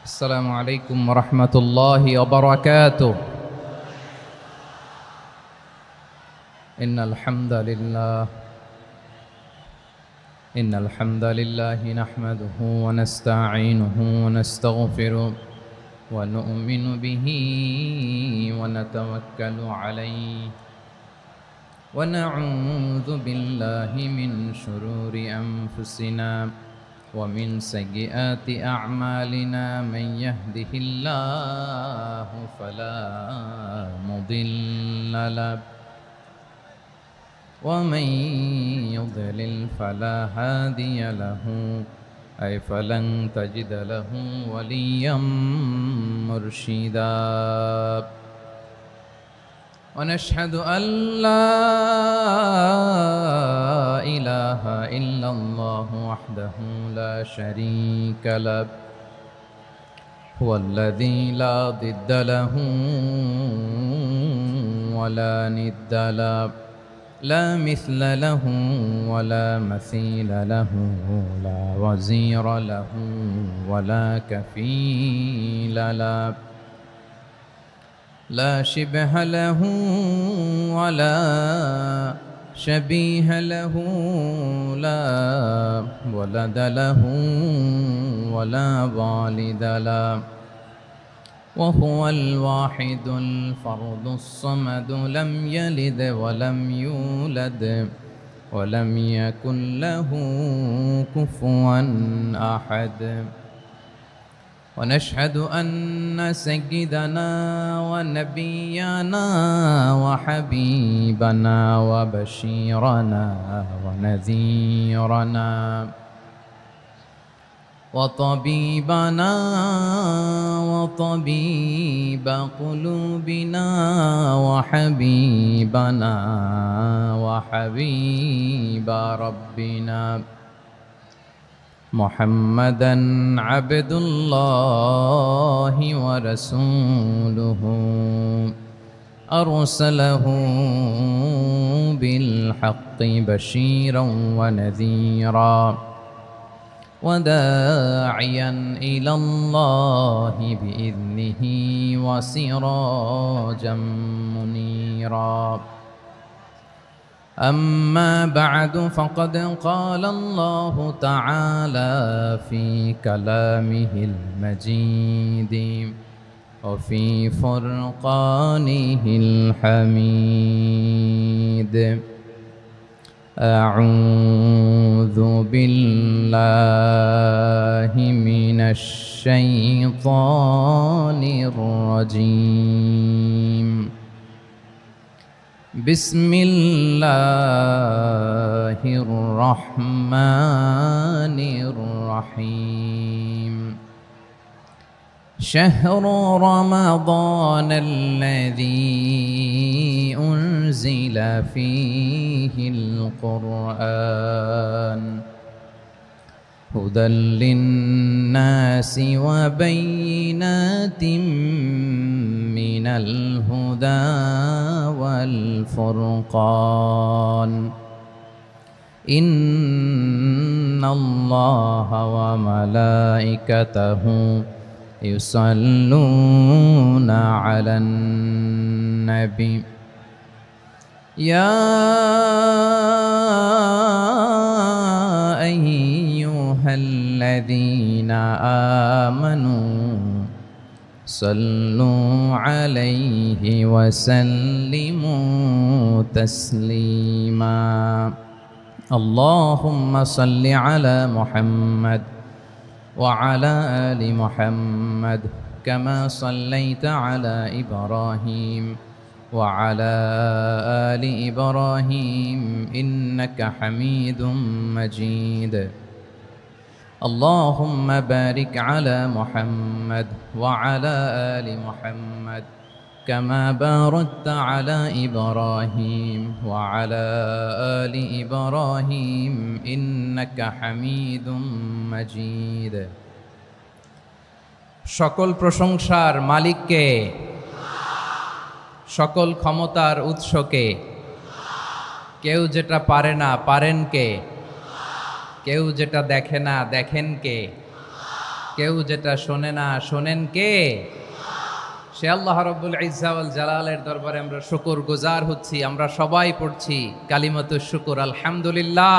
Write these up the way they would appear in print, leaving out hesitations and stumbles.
السلام عليكم ورحمة الله وبركاته. إن الحمد لله نحمده ونستعينه ونستغفره ونؤمن به ونتوكل عليه ونعوذ بالله من شرور أنفسنا ومن سيئات أعمالنا. من يهده الله فلا مضل له ومن يضلل فلا هادي له فلن تجد له وليا مرشدا. ونشهد أن لا إله إلا الله وحده لا شريك له هو الذي لا ضد له ولا ند له لا مثل له ولا مثيل له لا وزير له ولا كفيل له لا شبه له ولا شبيه له لا ولد له ولا والد له وهو الواحد الفرد الصمد لم يلد ولم يولد ولم يكن له كفوا أحد. ونشهد أن سيدنا ونبينا وحبيبنا وبشيرنا ونذيرنا وطبيبنا وطبيب قلوبنا وحبيبنا وحبيب ربنا محمدًا عبد الله ورسوله أرسله بالحق بشيرا ونذيرا وداعيا إلى الله بإذنه وسراجا منيرا. أما بعد فقد قال الله تعالى في كلامه المجيد وفي فرقانه الحميد. أعوذ بالله من الشيطان الرجيم. بسم الله الرحمن الرحيم. شهر رمضان الذي أنزل فيه القرآن هدى للناس وبينات من الهدى والفرقان. إن الله وملائكته يصلون على النبي يا أيها الذين آمنوا صلوا عليه وسلموا تسليما. اللهم صل على محمد وعلى آل محمد كما صليت على إبراهيم وعلى آل إبراهيم إنك حميد مجيد. اللهم بارك على محمد وعلى آل محمد كما باركت على إبراهيم وعلى آل إبراهيم إنك حميد مجيد. সকল প্রশংসার মালিককে, সকল ক্ষমতার উৎসকে। কেউ যেটা পারে না পারেন কে, কেউ যেটা দেখে না দেখেন কে, কেউ যেটা শোনে না, শোনেন কে? সে আল্লাহ রাব্বুল ইজ্জা ওয়াল জালালের দরবারে আমরা শুকর গুজার হচ্ছি। আমরা সবাই পড়ছি কালিমাতুশ শুকর, আলহামদুলিল্লাহ।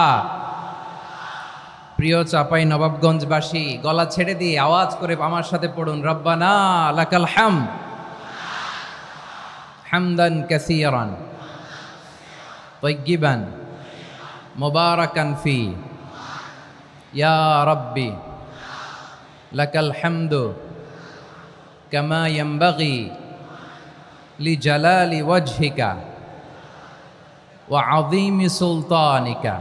প্রিয় চাপাই নবাবগঞ্জবাসী, গলা ছেড়ে দিয়ে আওয়াজ করে আমার সাথে পড়ুন, রব্বানা লাকাল হামদ হামদান কাসীরান তাইয়্যিবান মুবারাকান ফি ইয়া রাব্বি লাকাল হামদু কামা ইয়ানবাগি লিজালালি ওয়াজহিকা ওয়া আযীমি সুলতানিকা।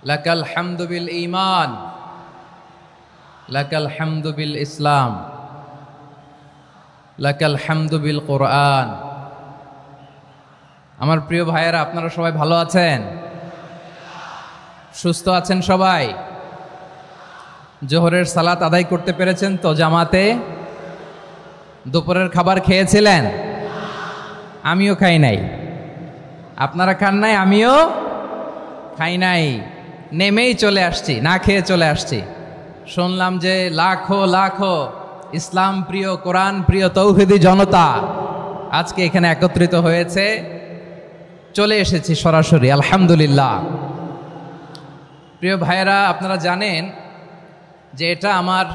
লাকাল হামদু বিল ঈমান, লাকাল হামদু বিল ইসলাম, লাকাল হামদু বিল কোরআন। আমার প্রিয় ভাইয়েরা, আপনারা সবাই ভালো আছেন? সুস্থ আছেন সবাই? জোহরের সালাত আদায় করতে পেরেছেন তো জামাতে? দুপুরের খাবার খেয়েছিলেন? আমিও খাই নাই। আপনারা খান নাই, আমিও খাই নাই। নেমেই চলে আসছি, না খেয়ে চলে আসছি। শুনলাম যে লাখো লাখো ইসলাম প্রিয়, কোরআন প্রিয় তৌহিদি জনতা আজকে এখানে একত্রিত হয়েছে। চলে এসেছি সরাসরি, আলহামদুলিল্লাহ। প্রিয় ভাইয়েরা, আপনারা জানেন যে এটা আমার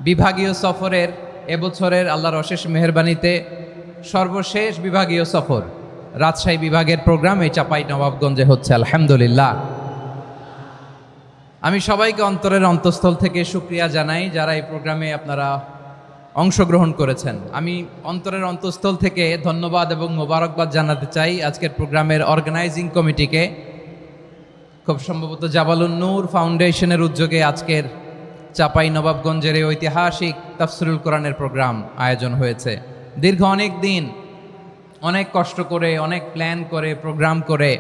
বিভাগীয় সফরের, এবছরের আল্লাহর অশেষ মেহেরবানিতে সর্বশেষ বিভাগীয় সফর। রাজশাহী বিভাগের প্রোগ্রাম এই চাপাই নবাবগঞ্জে হচ্ছে, আলহামদুলিল্লাহ। আমি সবাইকে অন্তরের অন্তঃস্থল থেকে শুকরিয়া জানাই যারা এই প্রোগ্রামে আপনারা অংশগ্রহণ করেছেন। আমি অন্তরের অন্তঃস্থল থেকে ধন্যবাদ এবং মোবারকবাদ জানাতে চাই আজকের প্রোগ্রামের অর্গানাইজিং কমিটিকে। খুব সম্ভবত জাবালুন নূর ফাউন্ডেশনের উদ্যোগে আজকের চাপাই নবাবগঞ্জের এই ঐতিহাসিক তাফসিরুল কোরআনের প্রোগ্রাম আয়োজন হয়েছে। দীর্ঘ অনেক দিন, অনেক কষ্ট করে, অনেক প্ল্যান করে, প্রোগ্রাম করে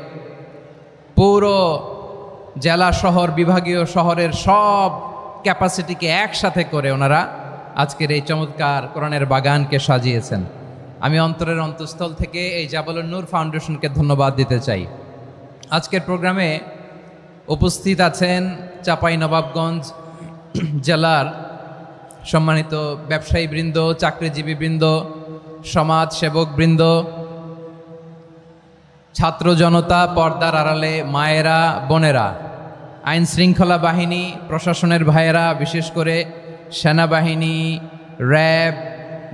পুরো জেলা শহর, বিভাগীয় শহরের সব ক্যাপাসিটিকে একসাথে করে ওনারা আজকের এই চমৎকার কোরআনের বাগানকে সাজিয়েছেন। আমি অন্তরের অন্তঃস্থল থেকে এই জাবালুন নূর ফাউন্ডেশনকে ধন্যবাদ দিতে চাই। আজকের প্রোগ্রামে উপস্থিত আছেন চাপাই নবাবগঞ্জ জেলার সম্মানিত ব্যবসায়ী বৃন্দ, চাকরিজীবী বৃন্দ, সমাজ সেবক বৃন্দ, ছাত্র জনতা, পর্দার আড়ালে মায়েরা, বোনেরা, আইন শৃঙ্খলা বাহিনী, প্রশাসনের ভাইয়েরা, বিশেষ করে সেনাবাহিনী, র্যাব,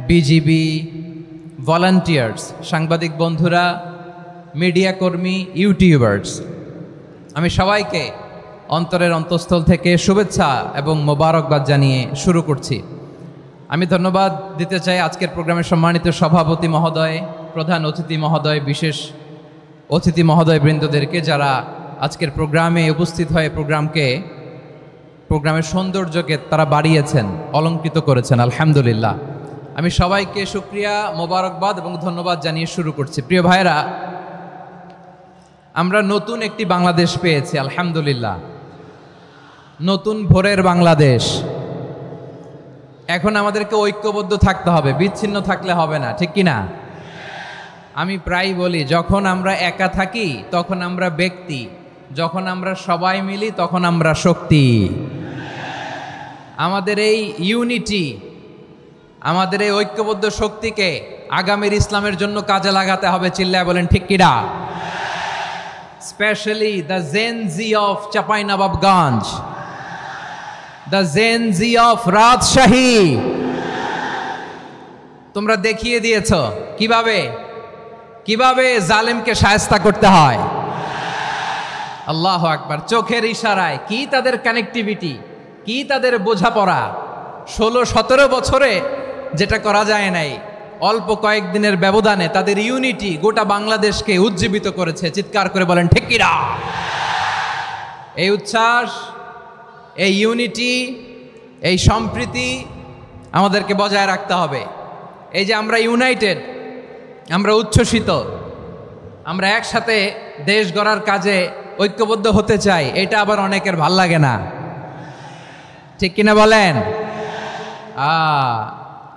বিজিবি, ভলান্টিয়ার্স, সাংবাদিক বন্ধুরা, মিডিয়া কর্মী, ইউটিউবার্স, আমি সবাইকে অন্তরের অন্তঃস্থল থেকে শুভেচ্ছা এবং মোবারকবাদ জানিয়ে শুরু করছি। আমি ধন্যবাদ দিতে চাই আজকের প্রোগ্রামের সম্মানিত সভাপতি মহোদয়, প্রধান অতিথি মহোদয়, বিশেষ অতিথি মহোদয় বৃন্দদেরকে যারা আজকের প্রোগ্রামে উপস্থিত হয়ে প্রোগ্রামের সৌন্দর্যকে তারা বাড়িয়েছেন, অলঙ্কৃত করেছেন, আলহামদুলিল্লাহ। আমি সবাইকে শুকরিয়া, মোবারকবাদ এবং ধন্যবাদ জানিয়ে শুরু করছি। প্রিয় ভাইরা, আমরা নতুন একটি বাংলাদেশ পেয়েছি, আলহামদুলিল্লাহ। নতুন ভোরের বাংলাদেশ। এখন আমাদেরকে ঐক্যবদ্ধ থাকতে হবে, বিচ্ছিন্ন থাকলে হবে না, ঠিক কিনা? আমি প্রায় বলি, যখন আমরা একা থাকি তখন আমরা ব্যক্তি, যখন আমরা সবাই মিলি তখন আমরা শক্তি। আমাদের এই ইউনিটি, আমাদের এই ঐক্যবদ্ধ শক্তিকে আগামীর ইসলামের জন্য কাজে লাগাতে হবে। চিল্লায় বলেন ঠিক কিনা? Specially the Gen Z of Chapainawabganj, the Gen Z of Rajshahi. তোমরা দেখিয়ে দিয়েছ কিভাবে জালেমকে শায়েস্তা করতে হয়। আল্লাহু আকবার। চোখের ইশারায় কি তাদের কানেক্টিভিটি, কি তাদের বোঝাপড়া। 16-17 বছরে যেটা করা যায় নাই, অল্প কয়েকদিনের ব্যবধানে তাদের ইউনিটি গোটা বাংলাদেশকে উজ্জীবিত করেছে। চিৎকার করে বলেন ঠিক কিনা? এই উচ্ছ্বাস, এই ইউনিটি, এই সম্প্রীতি আমাদেরকে বজায় রাখতে হবে। এই যে আমরা ইউনাইটেড, আমরা উচ্ছ্বসিত, আমরা একসাথে দেশ গড়ার কাজে ঐক্যবদ্ধ হতে চাই, এটা আবার অনেকের ভাল লাগে না, ঠিক কিনা বলেন?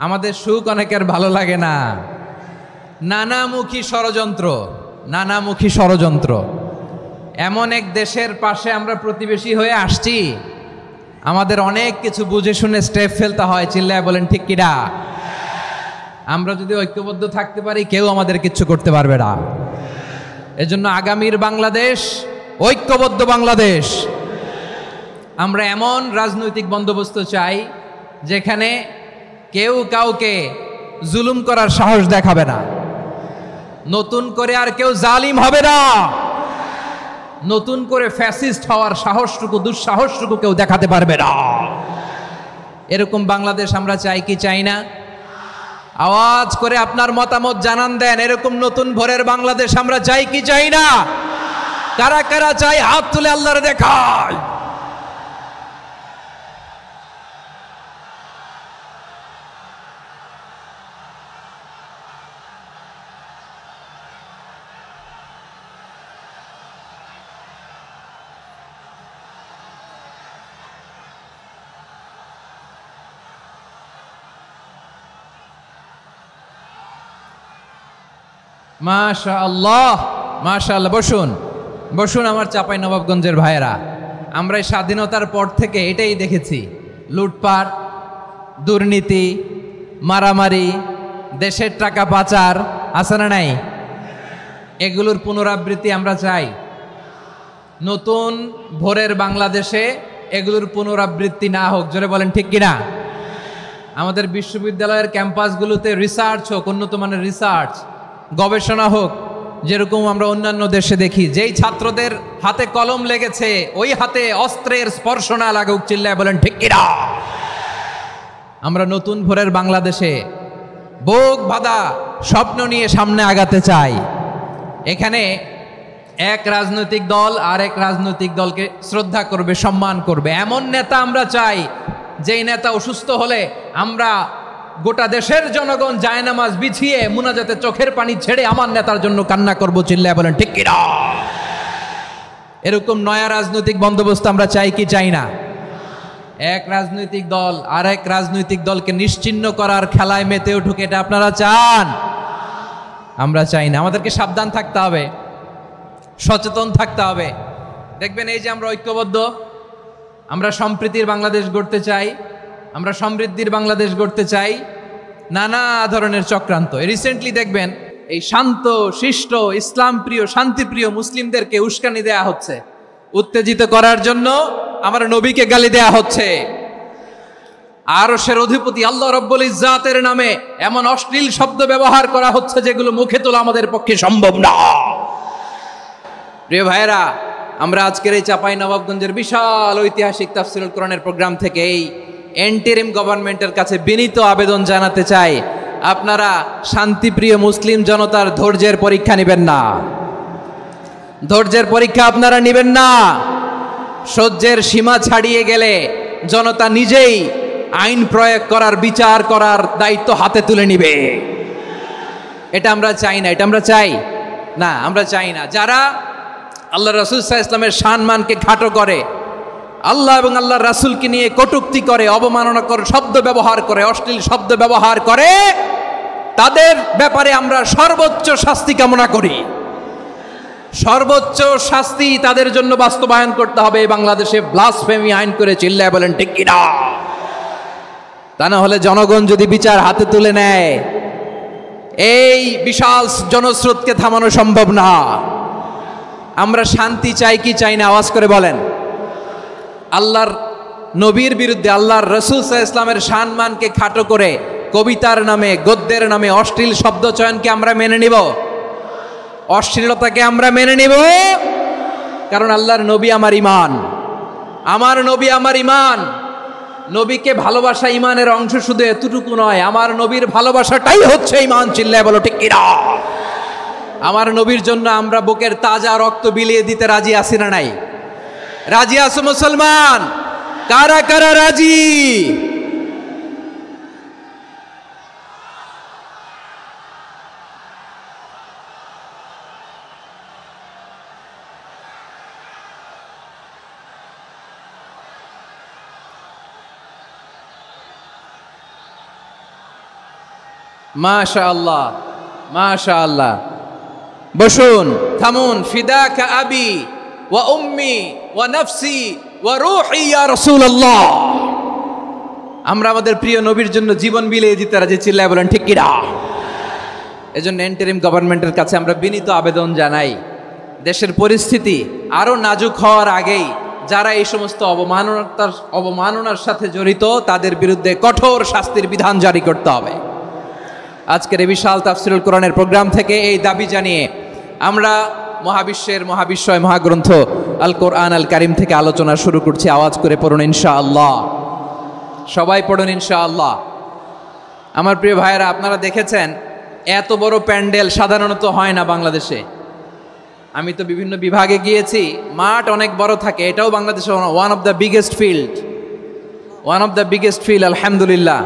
আমাদের সুখ অনেকের ভালো লাগে না। নানামুখী ষড়যন্ত্র। এমন এক দেশের পাশে আমরা প্রতিবেশী হয়ে আসছি, আমাদের অনেক কিছু বুঝে শুনে স্টেপ ফেলতে হয়, চিল্লায় বলেন ঠিক কিনা? আমরা যদি ঐক্যবদ্ধ থাকতে পারি কেউ আমাদের কিচ্ছু করতে পারবে না। এজন্য আগামীর বাংলাদেশ ঐক্যবদ্ধ বাংলাদেশ। আমরা এমন রাজনৈতিক বন্দোবস্ত চাই যেখানে কেউ কাউকে জুলুম করার সাহস দেখাবে না, নতুন করে আর কেউ জালিম হবে না, নতুন করে ফ্যাসিস্ট হওয়ার সাহসটুকু দুঃসাহসটুকু কেউ দেখাতে পারবে না। এরকম বাংলাদেশ আমরা চাই কি চাই না? আওয়াজ করে আপনার মতামত জানান দেন। এরকম নতুন ভোরের বাংলাদেশ আমরা চাই কি চাই না? কারা কারা চাই হাত তুলে আল্লাহর দেখায়। মাশাআল্লাহ মাশাআল্লাহ। বসুন বসুন আমার চাঁপাই নবাবগঞ্জের ভাইয়েরা। আমরা এই স্বাধীনতার পর থেকে এটাই দেখেছি, লুটপাট, দুর্নীতি, মারামারি, দেশের টাকা পাচার, আছে না নাই? এগুলোর পুনরাবৃত্তি আমরা চাই। নতুন ভোরের বাংলাদেশে এগুলোর পুনরাবৃত্তি না হোক, জোরে বলেন ঠিক কিনা? আমাদের বিশ্ববিদ্যালয়ের ক্যাম্পাসগুলোতে রিসার্চ হোক, উন্নত মানের রিসার্চ, গবেষণা হোক, যেরকম আমরা অন্যান্য দেশে দেখি। যেই ছাত্রদের হাতে কলম লেগেছে ওই হাতে অস্ত্রের স্পর্শ না লাগুক, চিল্লায় বলেন ঠিক কিনা? আমরা নতুন ভোরের বাংলাদেশে বুক বাঁধা স্বপ্ন নিয়ে সামনে আগাতে চাই। এখানে এক রাজনৈতিক দল আর এক রাজনৈতিক দলকে শ্রদ্ধা করবে, সম্মান করবে, এমন নেতা আমরা চাই যেই নেতা অসুস্থ হলে আমরা গোটা দেশের জনগণ জায়নামাজ বিছিয়ে মুনাজাতে চোখের পানি ছেড়ে আমার নেতার জন্য কান্না করবো, চিল্লায় বলেন ঠিক কিনা? এরকম নয়া রাজনৈতিক বন্দোবস্ত আমরা চাই কি চাই না? এক রাজনৈতিক দল আর এক রাজনৈতিক দলকে নিশ্চিহ্ন করার খেলায় মেতে উঠুক, এটা আপনারা চান? আমরা চাই না। আমাদেরকে সাবধান থাকতে হবে, সচেতন থাকতে হবে। দেখবেন এই যে আমরা ঐক্যবদ্ধ, আমরা সম্প্রীতির বাংলাদেশ গড়তে চাই, আমরা সমৃদ্ধির বাংলাদেশ গড়তে চাই, নানা ধরনের চক্রান্ত। রিসেন্টলি দেখবেন এই শান্ত শিষ্ট ইসলাম প্রিয় শান্তিপ্রিয় মুসলিমদেরকে উস্কানি দেয়া হচ্ছে, উত্তেজিত করার জন্য আমার নবীকে গালি দেয়া হচ্ছে। আরশের অধিপতি আল্লাহ রব্বুল ইজ্জাতের নামে এমন অশ্লীল শব্দ ব্যবহার করা হচ্ছে যেগুলো মুখে তোলা আমাদের পক্ষে সম্ভব না। প্রিয় ভাইয়েরা, আমরা আজকের এই চাঁপাই নবাবগঞ্জের বিশাল ঐতিহাসিক তাফসীরুল কোরআনের প্রোগ্রাম থেকে এই এন্টিরিম গভর্নমেন্টের কাছে বিনীত আবেদন জানাতে চাই, আপনারা শান্তিপ্রিয় মুসলিম জনতার ধৈর্যের পরীক্ষা নেবেন না। ধৈর্যের পরীক্ষা আপনারা নেবেন না। সহ্যের সীমা ছাড়িয়ে গেলে জনতা নিজেই আইন প্রয়োগ করার, বিচার করার দায়িত্ব হাতে তুলে নিবে। এটা আমরা চাই না। এটা আমরা চাই না, আমরা চাই না। যারা আল্লাহ রাসূল সাল্লাল্লাহু আলাইহি ওয়াসাল্লামের সম্মানকে খাটো করে, আল্লাহ এবং আল্লাহর রাসূলকে নিয়ে কটূক্তি করে, অবমাননাকর শব্দ ব্যবহার করে, অশ্লীল শব্দ ব্যবহার করে, তাদের ব্যাপারে আমরা সর্বোচ্চ শাস্তি কামনা করি। সর্বোচ্চ শাস্তি তাদের জন্য বাস্তবায়ন করতে হবে। বাংলাদেশে ব্লাসফেমি আইন করে, চিল্লায় বলেন ঠিক কিনা? তা না হলে জনগণ যদি বিচার হাতে তুলে নেয়, এই বিশাল জনস্রোতকে থামানো সম্ভব না। আমরা শান্তি চাই কি চাই না? আওয়াজ করে বলেন। আল্লাহর নবীর বিরুদ্ধে, আল্লাহর রাসূল সাল্লাল্লাহু আলাইহি ওয়াসাল্লামের সম্মানকে খাটো করে কবিতার নামে, গদ্যের নামে অশ্লীল শব্দ চয়নকে আমরা মেনে নিব? অশ্লীলতাকে আমরা মেনে নিব? কারণ আল্লাহর নবী আমার ঈমান, আমার নবী আমার ঈমান। নবীকে ভালোবাসা ঈমানের অংশ শুধু এতটুকু নয়, আমার নবীর ভালোবাসাটাই হচ্ছে ঈমান, চিল্লায় বলো ঠিক কিনা? আমার নবীর জন্য আমরা বুকের তাজা রক্ত বিলিয়ে দিতে রাজি আছি না নাই? রাজি আছো মুসলমান? কারা কারা রাজি? মাশাআল্লাহ মাশাআল্লাহ। বসুন, থামুন। ফিদাকা আবি ওয়া উম্মি ওয়া নাফসি ওয়া রূহি ইয়া রাসূলুল্লাহ। আমরা আমাদের প্রিয় নবীর জন্য জীবন বিলিয়ে দিতে রাজি, চিল্লায় বলেন ঠিক কিনা? এজন্য ইন্টারিম গভর্নমেন্টের কাছে আমরা বিনীত আবেদন জানাই, দেশের পরিস্থিতি আরো নাজুক হওয়ার আগেই যারা এই সমস্ত অবমাননার সাথে জড়িত তাদের বিরুদ্ধে কঠোর শাস্তির বিধান জারি করতে হবে। আজকের এই বিশাল তাফসীরুল কোরআনের প্রোগ্রাম থেকে এই দাবি জানিয়ে আমরা মহাবিশ্বের মহাবিশ্বয় মহাগ্রন্থ আল কোরআন আল কারিম থেকে আলোচনা শুরু করছি। আওয়াজ করে পড়ুন ইনশাআল্লাহ, সবাই পড়ুন ইনশাআল্লাহ। আমার প্রিয় ভাইয়েরা, আপনারা দেখেছেন এত বড় প্যান্ডেল সাধারণত হয় না বাংলাদেশে। আমি তো বিভিন্ন বিভাগে গিয়েছি, মাঠ অনেক বড় থাকে। এটাও বাংলাদেশে one of the biggest field. আলহামদুলিল্লাহ,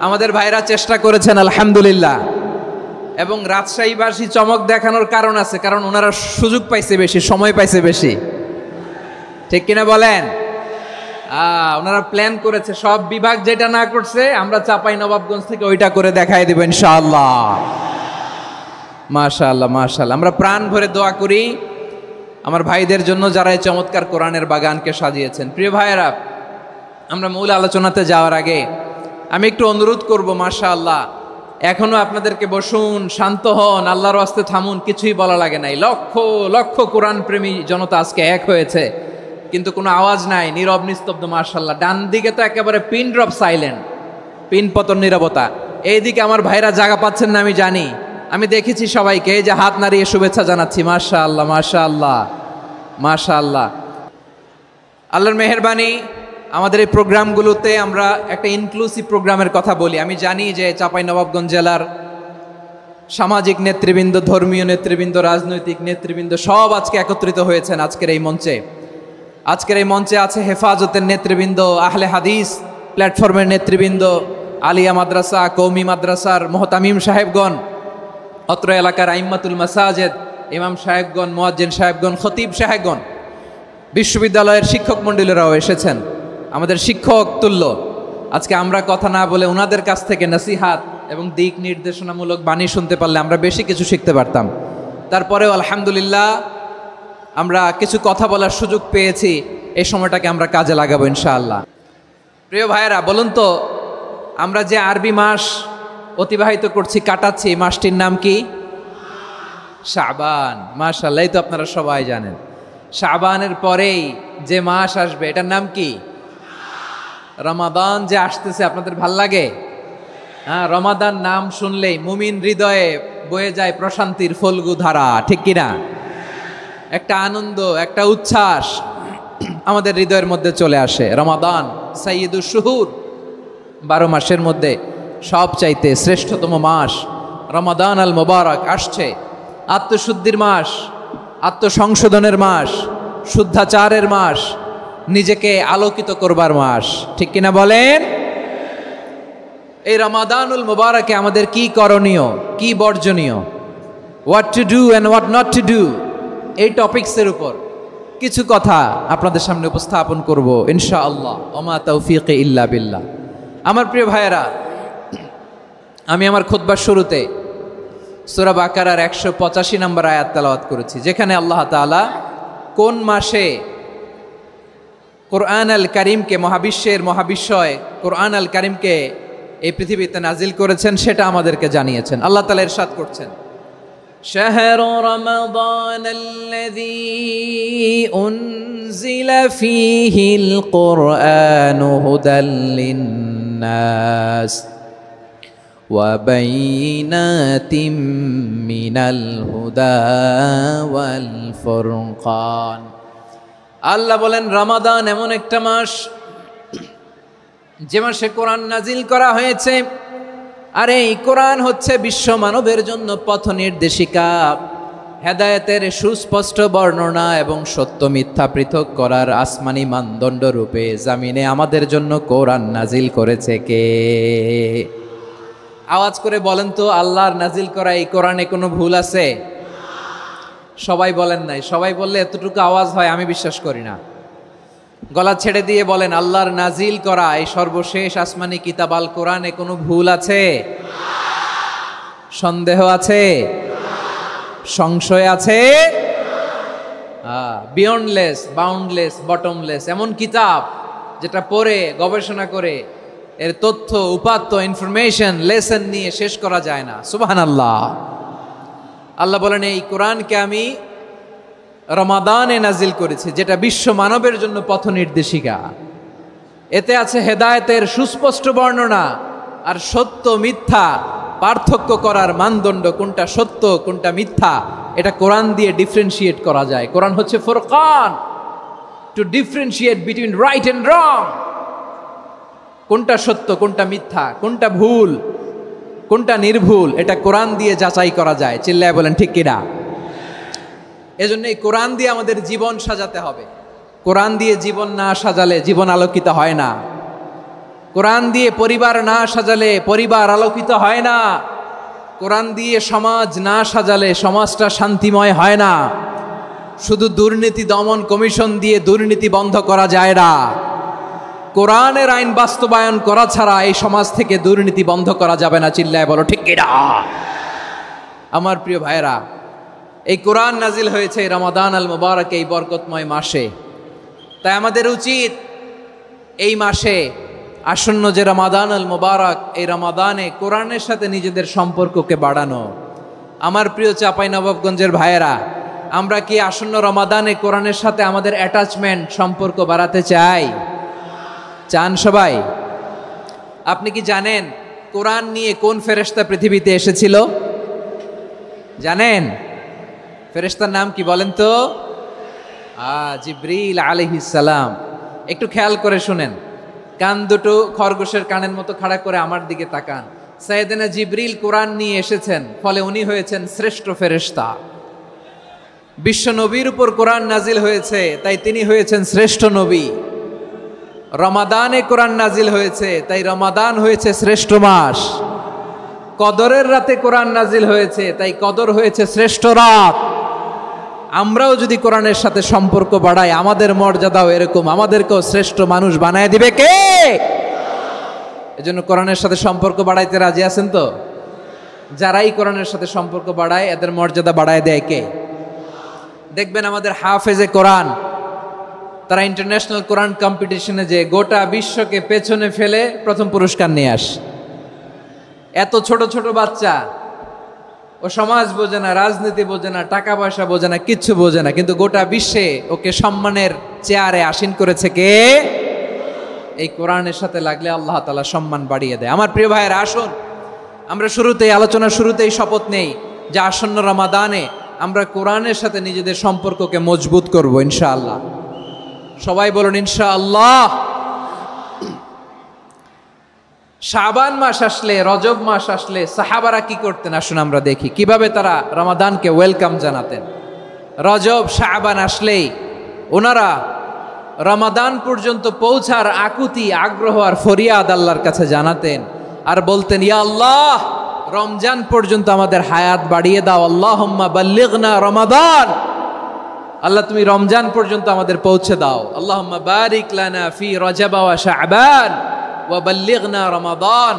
আমাদের ভাইরা চেষ্টা করেছেন আলহামদুলিল্লাহ। এবং রাজশাহীবাসী চমক দেখানোর কারণ আছে, কারণ ওনারা সুযোগ পাইছে বেশি, সময় পাইছে বেশি, ঠিক কিনা বলেন? ওনারা প্ল্যান করেছে, সব বিভাগ যেটা না করছে আমরা চাপাই নবাবগঞ্জ থেকে ওইটা করে দেখাই দেব ইনশাআল্লাহ। মাশাআল্লাহ মাশাআল্লাহ। আমরা প্রাণ ভরে দোয়া করি আমার ভাইদের জন্য যারা এই চমৎকার কোরআনের বাগানকে সাজিয়েছেন। প্রিয় ভাইয়েরা, আমরা মূল আলোচনাতে যাওয়ার আগে আমি একটু অনুরোধ করব, মাশাআল্লাহ এখনো আপনাদেরকে বসুন, শান্ত হন, আল্লাহর ওয়াস্তে থামুন, কিছুই বলা লাগে নাই। লক্ষ লক্ষ কোরআন প্রেমী জনতা আজকে এক হয়েছে, কিন্তু কোনো আওয়াজ নাই, নীরব নিস্তব্ধ। মাশাআল্লাহ, ডান দিকে তো একেবারে পিন ড্রপ সাইলেন্ট, পিন পতন নীরবতা। এইদিকে আমার ভাইরা জায়গা পাচ্ছেন না আমি জানি, আমি দেখেছি সবাইকে, এই যে হাত নাড়িয়ে শুভেচ্ছা জানাচ্ছি। মাশাআল্লাহ মাশাআল্লাহ মাশাআল্লাহ। আল্লাহর মেহেরবানি, আমাদের এই প্রোগ্রামগুলোতে আমরা একটা ইনক্লুসিভ প্রোগ্রামের কথা বলি। আমি জানি যে চাঁপাইনবাবগঞ্জ জেলার সামাজিক নেতৃবৃন্দ, ধর্মীয় নেতৃবৃন্দ, রাজনৈতিক নেতৃবৃন্দ সব আজকে একত্রিত হয়েছেন আজকের এই মঞ্চে। আজকের এই মঞ্চে আছে হেফাজতের নেতৃবৃন্দ, আহলে হাদিস প্ল্যাটফর্মের নেতৃবৃন্দ, আলিয়া মাদ্রাসা, কৌমি মাদ্রাসার মোহতামিম সাহেবগণ, অত্র এলাকার আইম্মাতুল মাসাজিদ, ইমাম সাহেবগণ, মুয়াজ্জিন সাহেবগণ, খতিব সাহেবগণ, বিশ্ববিদ্যালয়ের শিক্ষক মণ্ডলীরাও এসেছেন, আমাদের শিক্ষক তুল্য। আজকে আমরা কথা না বলে ওনাদের কাছ থেকে নসিহাত এবং দিক নির্দেশনামূলক বাণী শুনতে পারলে আমরা বেশি কিছু শিখতে পারতাম। তারপরেও আলহামদুলিল্লাহ আমরা কিছু কথা বলার সুযোগ পেয়েছি, এই সময়টাকে আমরা কাজে লাগাবো ইনশাআল্লাহ। প্রিয় ভাইয়েরা, বলুন তো, আমরা যে আরবি মাস অতিবাহিত করছি, কাটাচ্ছি, এই মাসটির নাম কি? শাবান। মাশাআল্লাহ, এই তো আপনারা সবাই জানেন। শাবানের পরেই যে মাস আসবে এটার নাম কি? রমাদান যে আসতেছে, আপনাদের ভাল লাগে? হ্যাঁ, রমাদান নাম শুনলেই মুমিন হৃদয়ে বয়ে যায় প্রশান্তির ফল্গু ধারা, ঠিক কিনা? একটা আনন্দ, একটা উচ্ছ্বাস আমাদের হৃদয়ের মধ্যে চলে আসে। রমাদান সাইয়্যিদুশ শুহুর, 12 মাসের মধ্যে সবচাইতে শ্রেষ্ঠতম মাস রমাদান আল মুবারক আসছে। আত্মশুদ্ধির মাস, আত্মসংশোধনের মাস, শুদ্ধাচারের মাস, নিজেকে আলোকিত করবার মাস, ঠিক কিনা বলেন? এই রমাদানুল মুবারকে আমাদের কি করণীয়, কি বর্জনীয়, what to do and what not to do, এই টপিকসের উপর কিছু কথা আপনাদের সামনে উপস্থাপন করব ইনশাআল্লাহ। ওমা তাওফীকি ইল্লা বিল্লাহ। আমার প্রিয় ভাইয়েরা, আমি আমার খুতবার শুরুতে সূরা বাকারার 185 নম্বর আয়াত তেলাওয়াত করেছি, যেখানে আল্লাহ তাআলা কোন মাসে কোরআন আল কারিমকে, মহাবিশ্বের মহাবিশ্বয় কোরআন আল কারিমকে এই পৃথিবীতে নাজিল করেছেন সেটা আমাদেরকে জানিয়েছেন। আল্লাহ তাআলা ইরশাদ করছেন, শাহরু রমাদানাল্লাযী উনজিলা ফীহিল কুরআনু হুদাল লিন্নাস ওয়া বাইনাতিম মিনাল হুদা ওয়াল ফুরকান। আল্লাহ বলেন, রমাদান এমন একটা মাস যে মাসে কোরআন নাজিল করা হয়েছে, আর এই কোরআন হচ্ছে বিশ্ব মানবের জন্য পথ নির্দেশিকা, হেদায়েতের সুস্পষ্ট বর্ণনা এবং সত্য মিথ্যা পৃথক করার আসমানি মানদণ্ড রূপে জামিনে আমাদের জন্য কোরআন নাজিল করেছে কে? আওয়াজ করে বলেন তো, আল্লাহর নাজিল করা এই কোরআনে কোনো ভুল আছে? সবাই বলেন নাই। সবাই বললে এতটুকু আওয়াজ হয় আমি বিশ্বাস করি না। গলা ছেড়ে দিয়ে বলেন, আল্লাহর নাজিল করা এই সর্বশেষ আসমানি কিতাব আল কোরআনে কোনো ভুল আছে? সন্দেহ আছে? সংশয় আছে? বিয়ন্ডলেস, বাউন্ডলেস, বটমলেস, এমন কিতাব যেটা পড়ে গবেষণা করে এর তথ্য, উপাত্ত, ইনফরমেশন, লেসন নিয়ে শেষ করা যায় না। সুবহানাল্লাহ। আল্লাহ বলেন, এই কোরআনকে আমি রমাদানে নাজিল করেছি, যেটা বিশ্ব মানবের জন্য পথ নির্দেশিকা। এতে আছে হেদায়েতের সুস্পষ্ট বর্ণনা, আর সত্য মিথ্যা পার্থক্য করার মানদণ্ড, কোনটা সত্য কোনটা মিথ্যা, এটা কোরআন দিয়ে ডিফারেন্সিয়েট করা যায়। কোরআন হচ্ছে ফুরকান, to differentiate between right and wrong. কোনটা সত্য কোনটা মিথ্যা, কোনটা ভুল কোনটা নির্ভুল, এটা কোরআন দিয়ে যাচাই করা যায়। চিল্লায় বলেন ঠিক কিনা? এজন্য এই কোরআন দিয়ে আমাদের জীবন সাজাতে হবে। কোরআন দিয়ে জীবন না সাজালে জীবন আলোকিত হয় না। কোরআন দিয়ে পরিবার না সাজালে পরিবার আলোকিত হয় না। কোরআন দিয়ে সমাজ না সাজালে সমাজটা শান্তিময় হয় না। শুধু দুর্নীতি দমন কমিশন দিয়ে দুর্নীতি বন্ধ করা যায় না। কোরআনের আইন বাস্তবায়ন করা ছাড়া এই সমাজ থেকে দুর্নীতি বন্ধ করা যাবে না। চিল্লায় বলো ঠিক কিনা? আমার প্রিয় ভাইরা, এই কোরআন নাজিল হয়েছে রমাদান আল মুবারক, এই বরকতময় মাসে। তাই আমাদের উচিত এই মাসে আসন্ন যে রমাদান আল মুবারক, এই রমাদানে কোরআনের সাথে নিজেদের সম্পর্ককে বাড়ানো। আমার প্রিয় চাঁপাইনবাবগঞ্জের ভাইয়েরা, আমরা কি আসন্ন রমাদানে কোরআনের সাথে আমাদের অ্যাটাচমেন্ট, সম্পর্ক বাড়াতে চাই? চান সবাই? আপনি কি জানেন কোরআন নিয়ে কোন ফেরেশতা পৃথিবীতে এসেছিল? জানেন? ফেরেশতার নাম কি বলেন তো? জিবরিল আলাইহিস সালাম। একটু খেয়াল করে শুনেন, কান দুটো খরগোশের কানের মতো খাড়া করে আমার দিকে তাকান। সাইয়েদনা জিবরিল কোরআন নিয়ে এসেছেন, ফলে উনি হয়েছেন শ্রেষ্ঠ ফেরেশতা। বিশ্ব নবীর উপর কোরআন নাজিল হয়েছে, তাই তিনি হয়েছেন শ্রেষ্ঠ নবী। রমাদানে কোরআন নাজিল হয়েছে, তাই রমাদান হয়েছে শ্রেষ্ঠ মাস। কদরের রাতে কোরআন নাজিল হয়েছে, তাই কদর হয়েছে শ্রেষ্ঠ রাত। আমরাও যদি কোরআনের সাথে সম্পর্ক বাড়াই, আমাদের মর্যাদাও এরকম, আমাদেরকেও শ্রেষ্ঠ মানুষ বানায় দিবে কে? এজন্য কোরআনের সাথে সম্পর্ক বাড়াইতে রাজি আছেন তো? যারাই কোরআনের সাথে সম্পর্ক বাড়ায়, এদের মর্যাদা বাড়ায় দেয় কে? দেখবেন আমাদের হাফেজে কোরআন, তারা ইন্টারন্যাশনাল কোরআন কম্পিটিশনে যে গোটা বিশ্বকে পেছনে ফেলে প্রথম পুরস্কার নিয়ে আসে। এত ছোট ছোট বাচ্চা, ও সমাজ বোঝে না, রাজনীতি বোঝে না, টাকা পয়সা বোঝে না, কিচ্ছু বোঝে না, কিন্তু গোটা বিশ্বে ওকে সম্মানের চেয়ারে আসীন করেছে কে? এই কোরআনের সাথে লাগলে আল্লাহ তাআলা সম্মান বাড়িয়ে দেয়। আমার প্রিয় ভাইয়েরা, আসুন আমরা শুরুতেই, আলোচনার শুরুতেই শপথ নেই যে আসন্ন রমাদানে আমরা কোরআনের সাথে নিজেদের সম্পর্ককে মজবুত করব ইনশাআল্লাহ। সবাই বলুন ইনশাআল্লাহ। শাবান মাস আসলে, রজব মাস আসলে সাহাবারা কি করতেন? আসুন আমরা দেখি কিভাবে তারা রমাদানকে ওয়েলকাম জানাতেন। রজব শাবান আসলেই ওনারা রমাদান পর্যন্ত পৌঁছার আকুতি, আগ্রহ আর ফরিয়াদ আল্লাহর কাছে জানাতেন, আর বলতেন, ইয়া আল্লাহ, রমজান পর্যন্ত আমাদের হায়াত বাড়িয়ে দাও। আল্লাহুম্মা বাল্লিগনা রমাদান, আল্লাহ তুমি রমজান পর্যন্ত আমাদের পৌঁছে দাও। আল্লাহুম্মা বারিক লানা ফি রজব ওয়া শাবান ওয়া বাল্লিগনা রমাদান,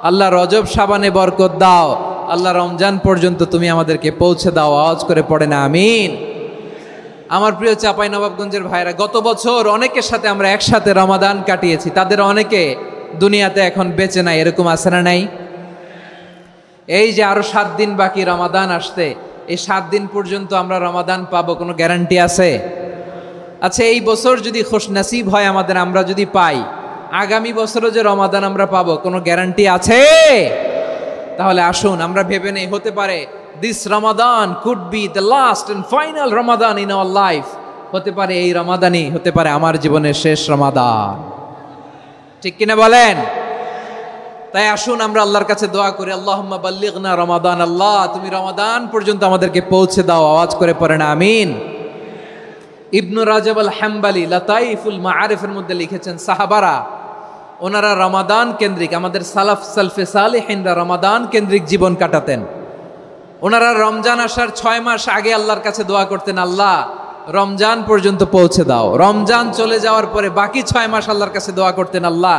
আল্লাহ রজব শাবানে বরকত দাও, আল্লাহ রমজান পর্যন্ত তুমি আমাদেরকে পৌঁছে দাও। আওয়াজ করে পড়ে না আমিন। আমার প্রিয় চাঁপাইনবাবগঞ্জের ভাইরা, গত বছর অনেকের সাথে আমরা একসাথে রমাদান কাটিয়েছি, তাদের অনেকে দুনিয়াতে এখন বেঁচে নাই, এরকম আছে না নাই? এই যে আরো 7 দিন বাকি রমাদান আসতে, এই 7 দিন পর্যন্ত আমরা রমাদান পাবো, কোনো গ্যারান্টি আছে? আচ্ছা, এই বছর যদি খুশনসিব হয় আমাদের, আমরা যদি পাই, আগামী বছরও যে রমাদান আমরা পাবো, কোনো গ্যারান্টি আছে? তাহলে আসুন আমরা ভেবে নেই, হতে পারে this Ramadan could be the last and final Ramadan in our life. হতে পারে এই রমাদানই হতে পারে আমার জীবনের শেষ রমাদান। ঠিক কিনা বলেন? তাই আসুন আমরা আল্লাহর কাছে দোয়া করি, আল্লাহুম্মা বাল্লিগনা রমাদান, আল্লাহ তুমি রমাদান পর্যন্ত আমাদেরকে পৌঁছে দাও। আওয়াজ করে পড়েন আমিন। ইবনু রাজব আল হাম্বালি লাতাইফুল মাআরিফের মধ্যে লিখেছেন, সাহাবারা ওনারা রমাদান কেন্দ্রিক, আমাদের সালাফ সালফে সালেহিনরা রমাদান কেন্দ্রিক জীবন কাটাতেন। ওনারা রমজান আসার 6 মাস আগে আল্লাহর কাছে দোয়া করতেন, আল্লাহ রমজান পর্যন্ত পৌঁছে দাও। রমজান চলে যাওয়ার পরে বাকি 6 মাস আল্লাহর কাছে দোয়া করতেন, আল্লাহ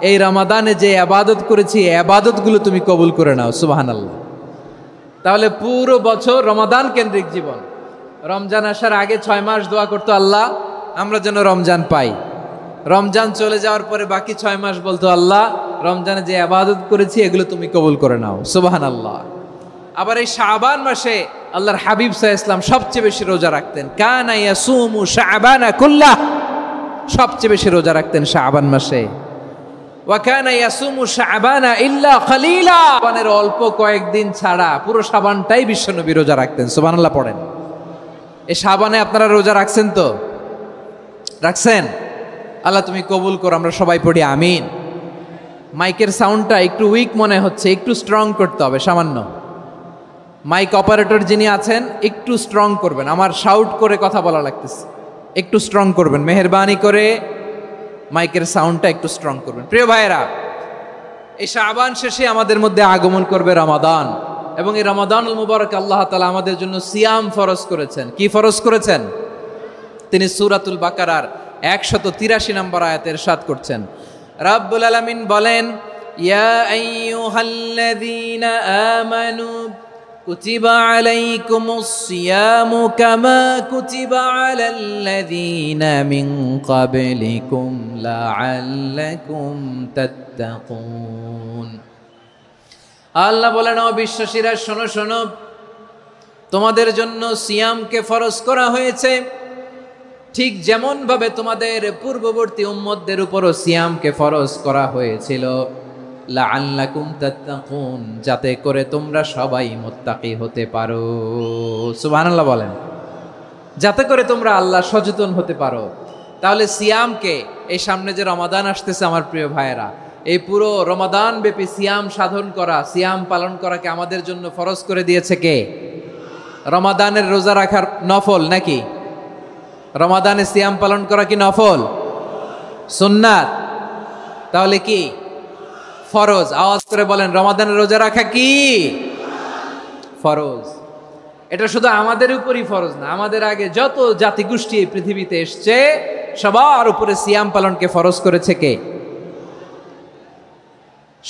এই রমাদানে যে ইবাদত করেছি, এই ইবাদতগুলো তুমি কবুল করে নাও। সুবহানাল্লাহ। তাহলে পুরো বছর রমাদান কেন্দ্রিক জীবন। রমজান আসার আগে 6 মাস দোয়া করতো, আল্লাহ আমরা যেন রমজান পাই। রমজান চলে যাওয়ার পরে বাকি 6 মাস বলতো, আল্লাহ রমজানে যে ইবাদত করেছি এগুলো তুমি কবুল করে নাও। সুবহানাল্লাহ। আবার এই শাবান মাসে আল্লাহর হাবিব সাল্লাল্লাহু আলাইহি ওয়াসাল্লাম সবচেয়ে বেশি রোজা রাখতেন। কানা ইয়াসুমু শাবানা কুল্লাহ, সবচেয়ে বেশি রোজা রাখতেন শাবান মাসে। ওয়া কানা ইয়াসুমু শাবানা ইল্লা খলিলা, শাবানের অল্প কয়েকদিন ছাড়া পুরো শাবানটাই বিশ্বনবী রোজা রাখতেন। সুবহানাল্লাহ পড়েন। এই শাবানে আপনারা রোজা রাখছেন তো? রাখছেন? আল্লাহ তুমি কবুল করো, আমরা সবাই পড়ি আমিন। মাইকের সাউন্ডটা একটু উইক মনে হচ্ছে, একটু স্ট্রং করতে হবে সামান্য। মাইক অপারেটর যিনি আছেন একটু স্ট্রং করবেন, আমার শাউট করে কথা বলা লাগতেছে, একটু স্ট্রং করবেন মেহেরবানি করে, মাইকের সাউন্ডটা একটু স্ট্রং করবেন। প্রিয় ভাইয়েরা, এই শাবান শেষে আমাদের মধ্যে আগমন করবে রমাদান, এবং এই রমাদানুল মুবারক আল্লাহ তাআলা আমাদের জন্য সিয়াম ফরজ করেছেন। কি ফরজ করেছেন? তিনি সূরাতুল বাকারার 183 নম্বর আয়াতে ইরশাদ করছেন, রাব্বুল আলামিন বলেন, ইয়া আইয়ুহাল্লাযীনা আমানু কুতিবা আলাইকুমুস সিয়ামু কামা কুতিবা আলাল্লাযীনা মিন ক্বাবলিকুম লাআল্লাকুম তাত্তাকুন। আল্লাহ বলেন, ও বিশ্বাসীরা শোনো শোনো, তোমাদের জন্য সিয়ামকে ফরজ করা হয়েছে, ঠিক যেমন ভাবে তোমাদের পূর্ববর্তী উম্মতদের উপরও সিয়ামকে ফরজ করা হয়েছিল, লাআল্লাকুম তাত্তাকুন, যাতে করে তোমরা সবাই মুত্তাকি হতে পারো। সুবহানাল্লাহ বলেন, যাতে করে তোমরা আল্লাহ সচেতন হতে পারো। তাহলে সিয়ামকে, এই সামনে যে রমাদান আসতেছে আমার প্রিয় ভাইয়েরা, এই পুরো রমাদান ব্যাপী সিয়াম সাধন করা, সিয়াম পালন করাকে আমাদের জন্য ফরজ করে দিয়েছে কে? রমাদানের রোজা রাখার নফল নাকি? রমাদানে সিয়াম পালন করা কি নফল? সুন্নাত। তাহলে কি ফরজ? আওয়াজ করে বলেন, রমাদানের রোজা রাখা কি ফরজ? এটা শুধু আমাদের উপরই ফরজ না, আমাদের আগে যত জাতিগোষ্ঠী এই পৃথিবীতে এসছে সবার উপরে সিয়াম পালনকে ফরজ করেছে কে?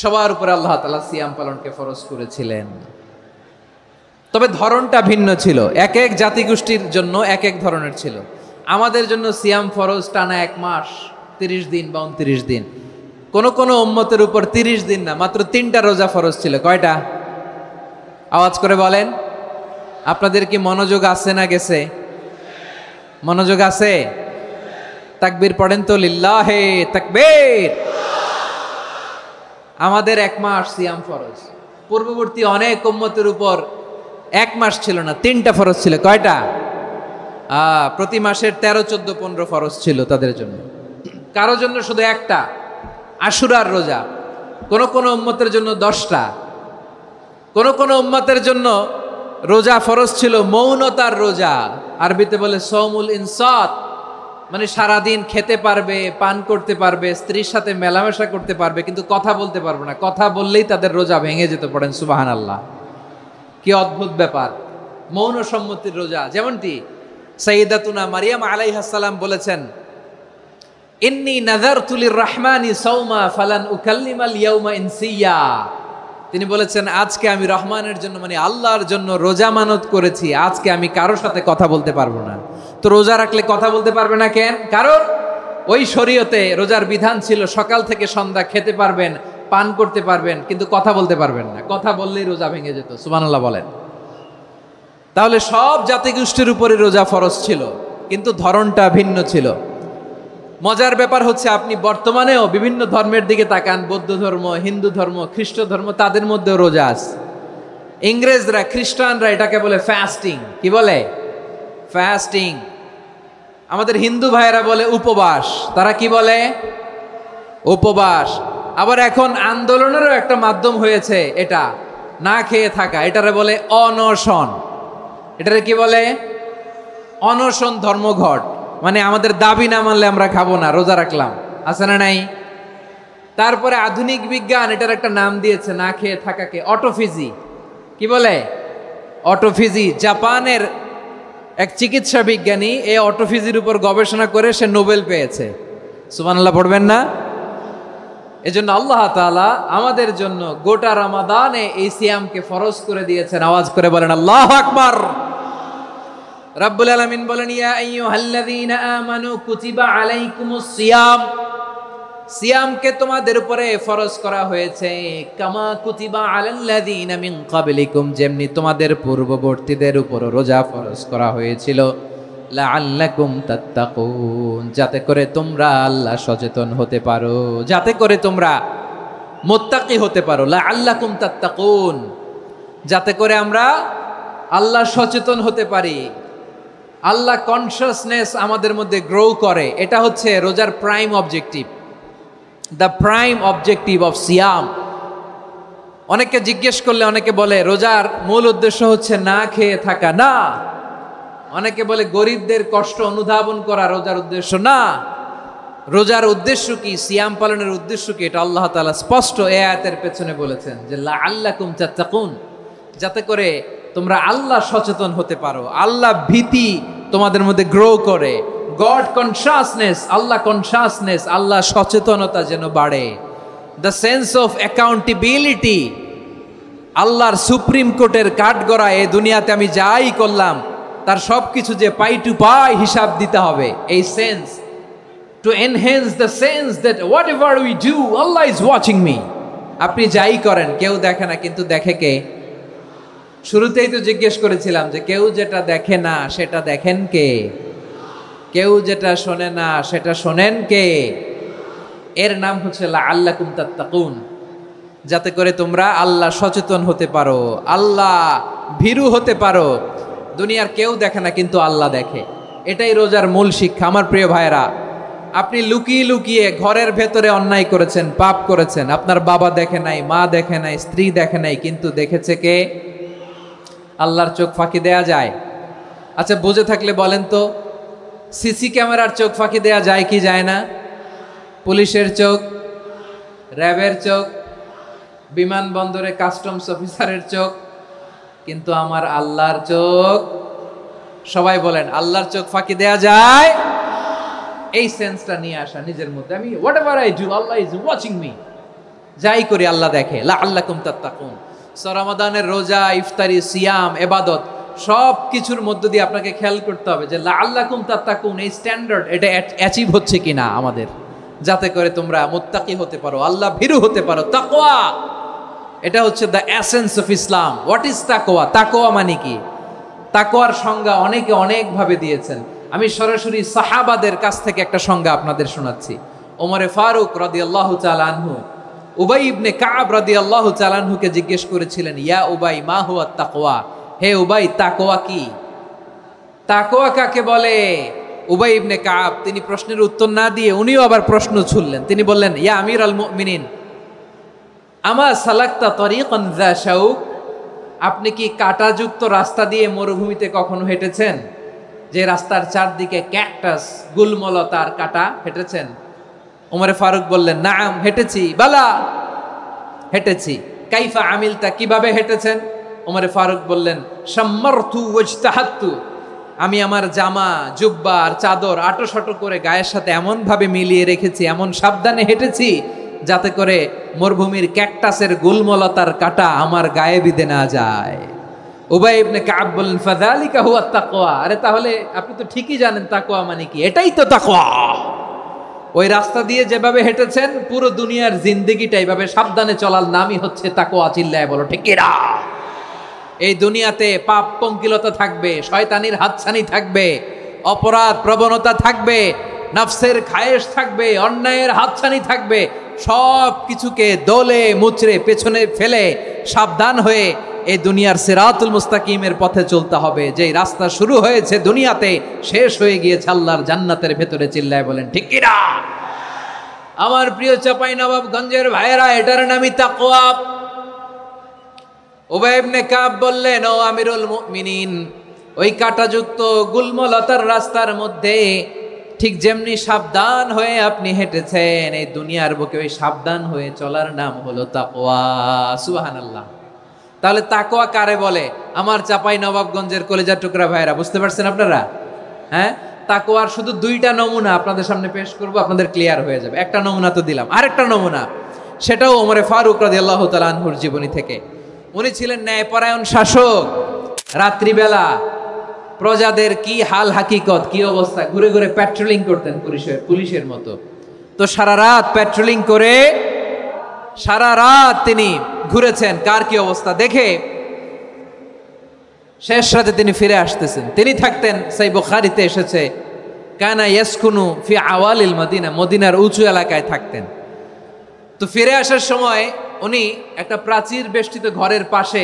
সবার উপরে আল্লাহ তাআলা সিয়াম পালনকে ফরজ করেছিলেন। তবে ধরনটা ভিন্ন ছিল, এক এক জাতিগোষ্ঠীর জন্য এক এক ধরনের ছিল। আমাদের জন্য সিয়াম ফরজ টানা 1 মাস 30 দিন বা 29 দিন। কোন কোন উম্মতের উপর 30 দিন না, মাত্র 3টা রোজা ফরজ ছিল। কয়টা? আওয়াজ করে বলেন। আপনাদের কি মনোযোগ আছে না গেছে? মনোযোগ আছে? তাকবীর পড়েন তো, লিল্লাহে তাকবীর। আমাদের 1 মাস সিয়াম ফরজ, পূর্ববর্তী অনেক উম্মতের উপর 1 মাস ছিল না, 3টা ফরজ ছিল। কয়টা? প্রতি মাসের 13, 14, 15 ফরজ ছিল তাদের জন্য। কারো জন্য শুধু একটা, আশুরার রোজা। কোন কোন উম্মতের জন্য 10টা। কোন কোন উম্মতের জন্য রোজা ফরজ ছিল মৌনতার রোজা, আরবিতে বলে সৌমুল ইনসাত, মানে সারাদিন খেতে পারবে, পান করতে পারবে, স্ত্রীর সাথে মেলামেশা করতে পারবে, কিন্তু কথা বলতে পারবে না। কথা বললেই তাদের রোজা ভেঙে যেতে। পড়েন সুবহানাল্লাহ। কি অদ্ভুত ব্যাপার! মৌন সম্মতির রোজা। যেমনটি সাইয়্যিদাতুনা মারিয়াম আলাইহিস সালাম বলেছেন, ইন্নী নাযারতু লির-রাহমানি সাওমা ফালান উকাল্লিমাল ইয়াওমা ইনসিয়া। তিনি বলেছেন, আজকে আমি রহমানের জন্য, মানে আল্লাহর জন্য রোজা মানত করেছি, আজকে আমি কারোর সাথে কথা বলতে পারবো না। তো রোজা রাখলে কথা বলতে পারবে না কেন? কারণ ওই শরীয়তে রোজার বিধান ছিল সকাল থেকে সন্ধ্যা খেতে পারবেন, পান করতে পারবেন, কিন্তু কথা বলতে পারবেন না। কথা বললেই রোজা ভেঙে যেত। সুবহানাল্লাহ বলেন। তাহলে সব জাতিগোষ্ঠীর উপরে রোজা ফরজ ছিল, কিন্তু ধরনটা ভিন্ন ছিল। মজার ব্যাপার হচ্ছে, আপনি বর্তমানেও বিভিন্ন ধর্মের দিকে তাকান, বৌদ্ধ ধর্ম, হিন্দু ধর্ম, খ্রিস্ট ধর্ম, তাদের মধ্যেও রোজা আছে। ইংরেজরা, খ্রিস্টানরা এটাকে বলে ফাস্টিং। কি বলে? ফাস্টিং। আমাদের হিন্দু ভাইয়েরা বলে উপবাস। তারা কি বলে? উপবাস। আবার এখন আন্দোলনেরও একটা মাধ্যম হয়েছে এটা, না খেয়ে থাকা, এটারে বলে অনশন। এটারে কি বলে? অনশন ধর্মঘট। মানে আমাদের দাবি না মানলে আমরা খাবো না, রোজা রাখলাম। আছে না নাই? তারপরে আধুনিক বিজ্ঞান এটার একটা নাম দিয়েছে না খেয়ে থাকাকে, অটোফিজি। কি বলে? অটোফিজি। জাপানের এক চিকিৎসা বিজ্ঞানী এই অটোফিজির উপর গবেষণা করে সে নোবেল পেয়েছে। সুবহানাল্লাহ পড়বেন না? এজন্য আল্লাহ তাআলা আমাদের জন্য গোটা রমাদানে এই সিয়ামকে ফরজ করে দিয়েছেন। আওয়াজ করে বলেন আল্লাহু আকবার। রাব্বুল আলামিন বলেন, ইয়া আইয়ুহাল্লাযীনা আমানু কুতিবা আলাইকুমুস সিয়াম, সিয়ামকে তোমাদের উপরে ফরজ করা হয়েছে, কামা কুতিবা আলাল্লাযীনা মিন ক্বাবলিকুম, যেমনি তোমাদের পূর্ববর্তীদের উপর রোজা ফরজ করা হয়েছিল, লাআল্লাকুম তাত্তাকুন, যাতে করে তোমরা আল্লাহ সচেতন হতে পারো, যাতে করে তোমরা মুত্তাকি হতে পারো। লাআল্লাকুম তাত্তাকুন, যাতে করে আমরা আল্লাহ সচেতন হতে পারি, আল্লাহ কনসিয়াসনেস আমাদের মধ্যে গ্রো করে। এটা হচ্ছে রোজার prime objective, the prime objective of সিয়াম। অনেকে জিজ্ঞেস করলে অনেকে বলে রোজার মূল উদ্দেশ্য হচ্ছে না খেয়ে থাকা, না। অনেকে বলে গরিবদের কষ্ট অনুধাবন করা রোজার উদ্দেশ্য, না। রোজার উদ্দেশ্য কি, সিয়াম পালনের উদ্দেশ্য কি, এটা আল্লাহ তাআলা স্পষ্ট এই আয়াতের পেছনে বলেছেন যে লাআল্লাকুম তাত্তাকুন, যাতে করে তোমরা আল্লাহ সচেতন হতে পারো, আল্লাহ ভীতি তোমাদের মধ্যে গ্রো করে, গড কনসিয়াসনেস, আল্লাহ কনসিয়াসনেস, আল্লাহ সচেতনতা যেন বাড়ে, দ্য সেন্স অফ অ্যাকাউন্টেবিলিটি, আল্লাহর সুপ্রিম কোর্টের কাঠগড়া এই দুনিয়াতে আমি যাই করলাম তার সব কিছু যে পাই টু পাই হিসাব দিতে হবে, এই sense, to enhance the sense that what ever we do Allah is watching me. আপনি যাই করেন কেউ দেখে না, কিন্তু দেখে কে? শুরুতেই তো জিজ্ঞেস করেছিলাম যে কেউ যেটা দেখে না সেটা দেখেন কে? কেউ যেটা শোনে না সেটা শোনেন কে? এর নাম হচ্ছে লাআল্লাকুম তাত্তাকুন, যাতে করে তোমরা আল্লাহ সচেতন হতে পারো, আল্লাহ ভীরু হতে পারো। দুনিয়ার কেউ দেখে না, কিন্তু আল্লাহ দেখে। এটাই রোজার মূল শিক্ষা। আমার প্রিয় ভাইরা, আপনি লুকিয়ে লুকিয়ে ঘরের ভেতরে অন্যায় করেছেন, পাপ করেছেন, আপনার বাবা দেখে নাই, মা দেখে নাই, স্ত্রী দেখে নাই, কিন্তু দেখেছে কে? আল্লাহর চোখ ফাঁকি দেয়া যায়? আচ্ছা, বুঝে থাকলে বলেন তো, সিসি ক্যামেরার চোখ ফাঁকি দেয়া যায় কি যায় না? পুলিশের চোখ, র্যাবের চোখ, বিমানবন্দরে কাস্টমস অফিসারের চোখ, কিন্তু আমার আল্লাহর চোখ? সবাই বলেন, আল্লাহর চোখ ফাঁকি দেয়া যায়? এই সেন্সটা নিয়ে আসা নিজের মধ্যে, আমি what ever I do Allah is watching me, যাই করি আল্লাহ দেখে। লাআল্লাকুম তাত্তাকুন। রমাদানের রোজা, ইফতারি, সিয়াম, ইবাদত সব কিছুর মধ্য দিয়ে আপনাকে খেয়াল করতে হবে যে লাআল্লাকুম তাত্তাকুন, এই স্ট্যান্ডার্ড এটা অ্যাচিভ হচ্ছে কিনা আমাদের, যাতে করে তোমরা মুত্তাকি হতে পারো, আল্লাহ ভীরু হতে পারো। তাকওয়া, এটা হচ্ছে the essence of Islam. What is তাকওয়া? তাকওয়া মানে কি? তাকওয়ার সংজ্ঞা অনেকে অনেকভাবে দিয়েছেন। আমি সরাসরি সাহাবাদের কাছ থেকে একটা সংজ্ঞা আপনাদের শোনাচ্ছি। ওমরে ফারুক রাদিয়াল্লাহু তাআলা আনহু উবাই ইবনে কাব রাদিয়াল্লাহু তাআলা আনহুকে জিজ্ঞেস করেছিলেন, ইয়া উবাই মা হুয়া তাকওয়া, হে উবাই তাকওয়া কি? তাকওয়া কাকে বলে? উবাই ইবনে কাব তিনি প্রশ্নের উত্তর না দিয়ে উনিও আবার প্রশ্ন ছুড়লেন। তিনি বললেন, ইয়া আমিরাল মুমিনিন, আমা সালাকতা তরিকান যা শাউক, আপনি কি কাঁটাযুক্ত রাস্তা দিয়ে মরুভূমিতে কখনো হেঁটেছেন? যে রাস্তার চারদিকে ক্যাকটাস, গুলমলতার কাঁটা, হেঁটেছেন? ওমরে ফারুক বললেন, নাম, হেঁটেছি। বালা, হেঁটেছি। কাইফা আমিলতা, কিভাবে হেঁটেছেন? ওমরে ফারুক বললেন, শাম্মারতু ওয়াজতাহাতু, আমি আমার জামা, জুব্বা আর চাদর আটোসাটো করে গায়ের সাথে এমন ভাবে মিলিয়ে রেখেছি, এমন সাবধানে হেঁটেছি যাতে করে মরুভূমির ক্যাকটাসের গুলমলতার কাঁটা আমার গায়ে বিঁধে না যায়। উবাই ইবনে কাব বললেন, ফাযালিকা হুয়া তাকওয়া, আরে তাহলে আপনি তো ঠিকই জানেন তাকওয়া মানে কি, এটাই তো তাকওয়া। ওই রাস্তা দিয়ে যেভাবে হেঁটেছেন পুরো দুনিয়ার জিন্দেগিটা এইভাবে সাবধানে চলার নামই হচ্ছে তাকওয়া। চিল্লায় বলো ঠিক কিনা? এই দুনিয়াতে পাপ পঙ্কিলতা থাকবে, শয়তানির হাতছানি থাকবে, অপরাধ প্রবণতা থাকবে, নফসের খায়েশ থাকবে, অন্যায়ের হাতছানি থাকবে। সব কিছুকে দোলে মুচড়ে পেছনে ফেলে সাবধান হয়ে এই দুনিয়ার সিরাতুল মুস্তাকিমের পথে চলতে হবে। যেই রাস্তা শুরু হয়েছে দুনিয়াতে, শেষ হয়ে গিয়েছে আল্লাহর জান্নাতের ভেতরে। চিল্লায় বলেন ঠিক কিনা? আমার প্রিয় চাঁপাইনবাবগঞ্জের ভাইয়েরা, এটার নামই তাকওয়া। উবাই ইবনে কাব বললেন, ও আমিরুল মুমিনিন, ওই কাঁটাযুক্ত গুলমলতার রাস্তার মধ্যে ঠিক যেমনি সাবধান হয়ে আপনি হেঁটেছেন, এই দুনিয়ার বুকে ওই সাবধান হয়ে চলার নাম হলো তাকওয়া। সুবহানাল্লাহ। তাহলে তাকওয়া কারে বলে? আমার চাঁপাইনবাবগঞ্জের কলেজার টুকরা ভাইয়েরা, বুঝতে পারছেন আপনারা? হ্যাঁ, তাকওয়ার শুধু দুইটা নমুনা আপনাদের সামনে পেশ করব, আপনাদের ক্লিয়ার হয়ে যাবে। একটা নমুনা তো দিলাম, আরেকটা নমুনা, সেটাও ওমরে ফারুক রাদিয়াল্লাহু তাআলা আনহুর জীবনী থেকে। উনি ছিলেন ন্যায়পরায়ণ শাসক। রাত্রিবেলা প্রজাদের কি হাল হাকিকত, কি অবস্থা, ঘুরে ঘুরে প্যাট্রোলিং করতেন পুলিশের মতো। তো সারা রাত প্যাট্রোলিং করে সারা রাত তিনি ঘুরেছেন কার কি অবস্থা দেখে শেষ রাতে তিনি ফিরে আসতেছেন। তিনি থাকতেন, সেই বুখারীতে এসেছে, কানা ইয়াসকুনু ফি আওয়ালিল মদিনা, মদিনার উঁচু এলাকায় থাকতেন। তো ফিরে আসার সময় উনি একটা প্রাচীর বেষ্টিত ঘরের পাশে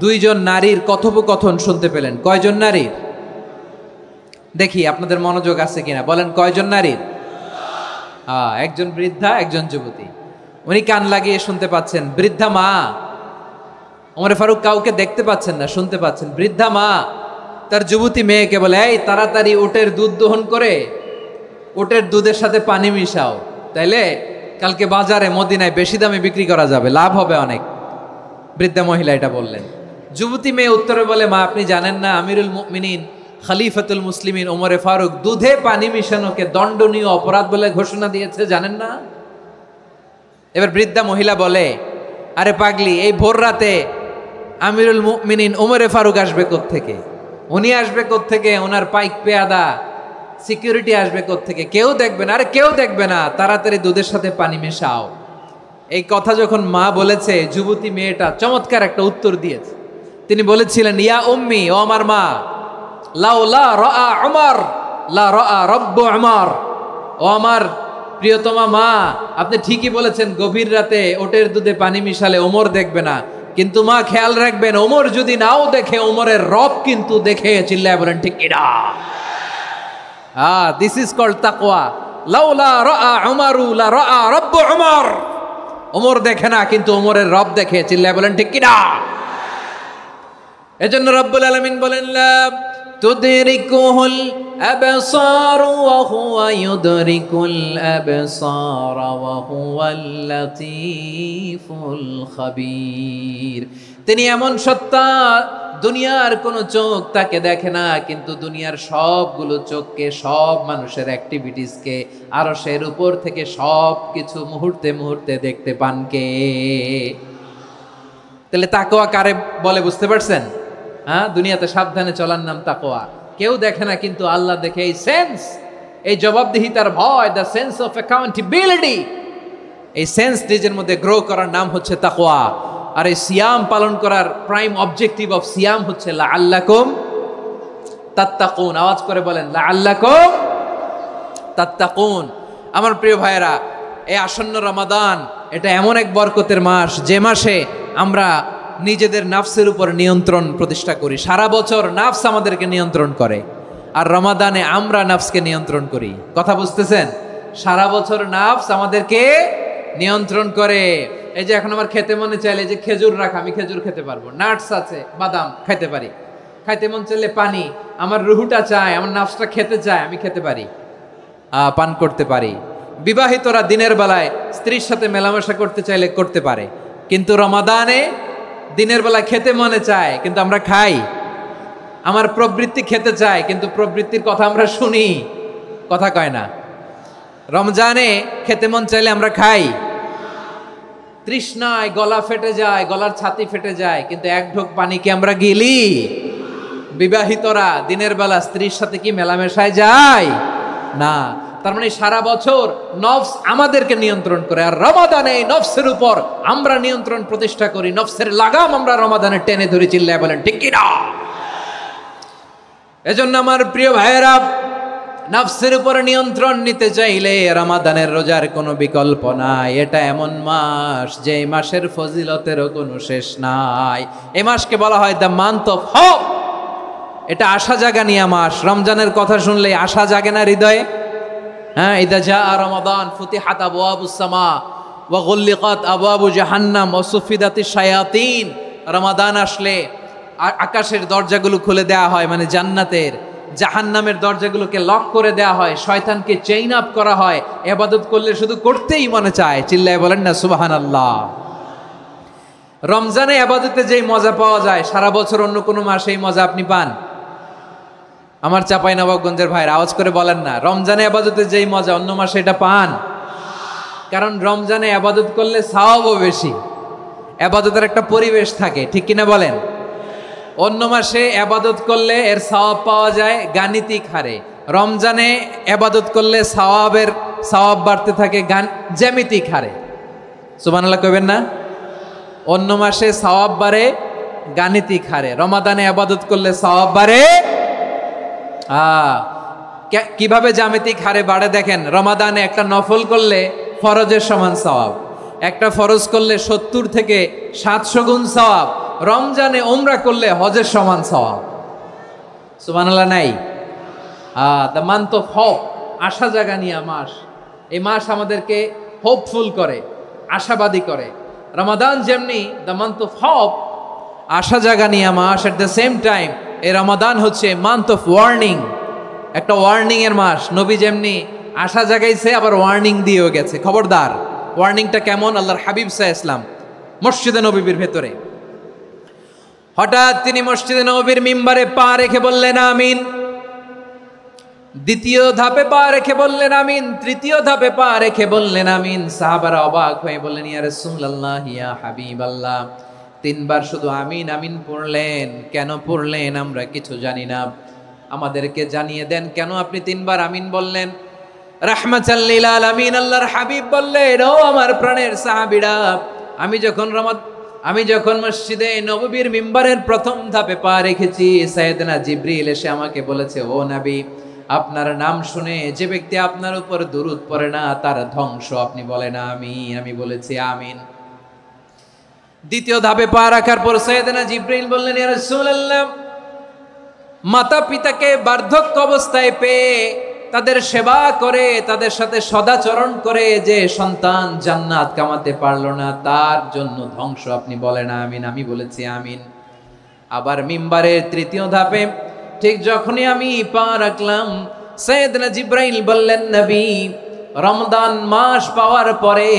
দুইজন নারীর কথোপকথন শুনতে পেলেন। কয়জন নারীর? দেখি আপনাদের মনোযোগ আছে কিনা, বলেন কয়জন নারীর? একজন বৃদ্ধা, একজন যুবতী। উনি কান লাগিয়ে শুনতে পাচ্ছেন। বৃদ্ধা মা, ওমর ফারুক কাউকে দেখতে পাচ্ছেন না, শুনতে পাচ্ছেন। বৃদ্ধা মা তার যুবতী মেয়েকে বলে, এই তাড়াতাড়ি উটের দুধ দহন করে উটের দুধের সাথে পানি মিশাও, তাইলে কালকে বাজারে মদিনায় বেশি দামে বিক্রি করা যাবে, লাভ হবে অনেক। বৃদ্ধা মহিলা এটা বললেন। যুবতী মেয়ে উত্তরে বলে, মা আপনি জানেন না আমিরুল মুমিনিন খলিফাতুল মুসলিমিন ওমরে ফারুক দুধে পানি মিশানোকে দণ্ডনীয় অপরাধ বলে ঘোষণা দিয়েছে, জানেন না? এবার বৃদ্ধা মহিলা বলে, আরে পাগলি, এই ভোর রাতে আমিরুল মুমিনিন ওমরে ফারুক আসবে কোত্থেকে? উনি আসবে কোত্থেকে? ওনার পাইক পেয়াদা সিকিউরিটি আসবে কোত্থেকে? কেউ দেখবে না। আরে কেউ দেখবে না, তাড়াতাড়ি দুধের সাথে পানি মেশাও। এই কথা যখন মা বলেছে, যুবতী মেয়েটা চমৎকার একটা উত্তর দিয়েছে। তিনি বলেছিলেন, ইয়া উম্মি, ও আমার মা, লাউলা রাআ উমর লা রাআ রব্বু উমর। ও আমার প্রিয়তমা মা, আপনি ঠিকই বলেছেন, গভীর রাতে ওটের দুধে পানি মিশালে ওমর দেখবে না, কিন্তু মা খেয়াল রাখবেন, ওমর যদি নাও দেখে, ওমরের রব কিন্তু দেখে। চিল্লায় বলেন ঠিক কিনা? দিস ইজ কল্ড তাকওয়া। লাউলা রাআ উমরু লা রাআ রব্বু উমর। ওমর দেখে না, কিন্তু ওমরের রব দেখে। চিল্লায় বলেন ঠিক কিনা? এজন্য রব্বুল আলামিন বলেন, লা তুদরিকুহুল আবসার ওয়া হুয়া ইউদরিকুল আবসার ওয়া হুয়াল লাতীফুল খাবীর। তিনি এমন সত্তা, দুনিয়ার কোনো চোখ তাকে দেখে না, কিন্তু দুনিয়ার সবগুলো চোখকে, সব মানুষের অ্যাক্টিভিটিসকে আরশের উপর থেকে সব কিছু মুহূর্তে মুহূর্তে দেখতে পান কে? তাহলে তাকওয়া কারে বলে বুঝতে পারছেন? দুনিয়াতে সাবধানে চলার নাম তাকওয়া। কেউ দেখে না, কিন্তু আল্লাহ দেখে। এই সেন্স, এই জবাবদিহিতার ভয়, দ্য সেন্স অফ অ্যাকাউন্টেবিলিটি, এই সেন্স নিজের মধ্যে গ্রো করার নাম হচ্ছে তাকওয়া। আর এই সিয়াম পালন করার প্রাইম অবজেক্টিভ অফ সিয়াম হচ্ছে লাআল্লাকুম তাত্তাকুন। আওয়াজ করে বলেন, লাআল্লাকুম তাত্তাকুন। আমার প্রিয় ভাইয়েরা, এই আসন্ন রমাদান, এটা এমন এক বরকতের মাস, যে মাসে আমরা নিজেদের নাফসের উপর নিয়ন্ত্রণ প্রতিষ্ঠা করি। সারা বছর নাফস আমাদেরকে নিয়ন্ত্রণ করে, আর রমাদানে আমরা নাফসকে নিয়ন্ত্রণ করি। কথা বুঝতেছেন? সারা বছর নাফস আমাদেরকে নিয়ন্ত্রণ করে। এই যে এখন আমার খেতে মনে চাইলে, যে খেজুর রাখা, আমি খেজুর খেতে পারবো, নাটস আছে, বাদাম খাইতে পারি। খাইতে মন চাইলে পানি, আমার রুহুটা চায়, আমার নাফসটা খেতে চায়, আমি খেতে পারি, পান করতে পারি। বিবাহিতরা দিনের বেলায় স্ত্রীর সাথে মেলামেশা করতে চাইলে করতে পারে, কিন্তু রমাদানে দিনের বেলা খেতে মনে চায়, কিন্তু আমরা খাই। আমার প্রবৃত্তি খেতে চায়, কিন্তু প্রবৃত্তির কথা আমরা শুনি, কথা কয় না। রমজানে খেতে মন চাইলে আমরা খাই, তৃষ্ণায় গলা ফেটে যায়, গলার ছাতি ফেটে যায়, কিন্তু এক ঢোক পানি কি আমরা গিলি? বিবাহিতরা দিনের বেলা স্ত্রীর সাথে কি মেলামেশায় যায় না? তার মানে সারা বছর নফস আমাদেরকে নিয়ন্ত্রণ করে, আর রমাদানে নফসের উপর আমরা নিয়ন্ত্রণ প্রতিষ্ঠা করি। নফসের লাগাম আমরা রমাদানে টেনে ধরে। চিল্লায় বলেন ঠিক কি না? এজন্য আমার প্রিয় ভাইয়েরা, নফসের উপর নিয়ন্ত্রণ নিতে চাইলে রমাদানের রোজার কোনো বিকল্প নাই। এটা এমন মাস, যে মাসের ফজিলতেরও কোনো শেষ নাই। এই মাসকে বলা হয় দ্য মান্থ অফ হোপ। এটা আশা জাগানিয়া মাস। রমজানের কথা শুনলে আশা জাগে না হৃদয়ে? ইদা জাআ রমাদান ফুতিহাত আবওয়াবুস সামা ওয়া গুল্লিকাত আবওয়াবু জাহান্নাম ওয়া সুফিদাতিশ শায়াতিন। রমাদান আসলে আকাশের দরজাগুলো খুলে দেওয়া হয়, মানে জান্নাতের। জাহান্নামের দরজাগুলোকে লক করে দেওয়া হয়, শয়তানকে চেইন আপ করা হয়। ইবাদত করলে শুধু করতেই মনে চায়। চিল্লায় বলেন না সুবহানাল্লাহ। রমজানে ইবাদতে যেই মজা পাওয়া যায়, সারা বছর অন্য কোনো মাসে এই মজা আপনি পান? আমার চাঁপাইনবাবগঞ্জের ভাইরা আওয়াজ করে বলেন না, রমজানে ইবাদতে যেই মজা অন্য মাসে এটা পান? কারণ রমজানে ইবাদত করলে সওয়াবও বেশি, ইবাদতের একটা পরিবেশ থাকে, ঠিক কিনা বলেন? অন্য মাসে ইবাদত করলে এর সওয়াব পাওয়া যায় গাণিতিক হারে, রমজানে ইবাদত করলে সওয়াব বাড়তে থাকে জ্যামিতিক হারে। সুবহানাল্লাহ কইবেন না? অন্য মাসে সওয়াব বাড়ে গাণিতিক হারে, রমাদানে ইবাদত করলে সওয়াব বাড়ে কিভাবে জ্যামিতিক হারে বাড়ে দেখেন। রমাদানে একটা নফল করলে ফরজের সমান সওয়াব, একটা ফরজ করলে 70 থেকে 700 গুণ সওয়াব, রমজানে উমরা করলে হজের সমান সওয়াব। সুবহানাল্লাহ নাই? দ্য মান্থ অফ হোপ, আশা জাগানিয়া মাস। এই মাস আমাদেরকে হোপফুল করে, আশাবাদী করে। রমাদান যেমনি দ্য মান্থ অফ হোপ, আশা জাগানিয়া মাস, এট দ্য সেম টাইম এই রমাদান হচ্ছে মান্থ অফ ওয়ার্নিং, একটা ওয়ার্নিং এর মাস। নবী যেমনি আশা জাগাইছে আবার ওয়ার্নিং দিয়েও গেছে, খবরদার। ওয়ার্নিংটা কেমন? আল্লাহর হাবিব সাল্লাল্লাহু আলাইহি ওয়াসাল্লাম মসজিদে নববীর ভেতরে হঠাৎ তিনি মসজিদে নববীর মিম্বারে পা রেখে বললেন আমিন। দ্বিতীয় ধাপে পা রেখে বললেন আমিন, তৃতীয় ধাপে পা রেখে বললেন আমিন। সাহাবারা অবাক হয়ে বললেন ইয়া রাসূলুল্লাহ, ইয়া হাবিবাল্লাহ, 3 বার শুধু আমিন আমিন পড়লেন, কেন পড়লেন আমরা কিছু জানি না, আমাদেরকে জানিয়ে দেন কেন আপনি 3 বার আমিন বললেন। রাহমাতাল লিল আলামিন আল্লাহর হাবিব বললেন, ও আমার প্রাণের সাহাবীরা, আমি যখন মসজিদে নববীর মিম্বারের প্রথম ধাপে পা রেখেছি, সাইয়েদনা জিবরিল এসে আমাকে বলেছে, ও নবী, আপনার নাম শুনে যে ব্যক্তি আপনার উপর দুরূদ পড়ে না তার ধ্বংস। আপনি বলেন আমিন। আমি বলেছি আমিন। দ্বিতীয় ধাপে পা রাখার পর সাইয়েদনা জিবরিল বললেন, ইয়া রাসূলুল্লাহ, মাতা পিতাকে বার্ধক্য অবস্থায় পেয়ে তাদের সেবা করে, তাদের সাথে সদাচরণ করে যে সন্তান জান্নাত কামাতে পারলো না তার জন্য ধ্বংস। আপনি বলেন আমিন। আমি বলেছি আমিন। আবার মিম্বারের তৃতীয় ধাপে ঠিক যখনই আমি পা রাখলাম, সাইয়েদনা জিবরাইল বললেন, নবী, রমজান মাস পাওয়ার পরে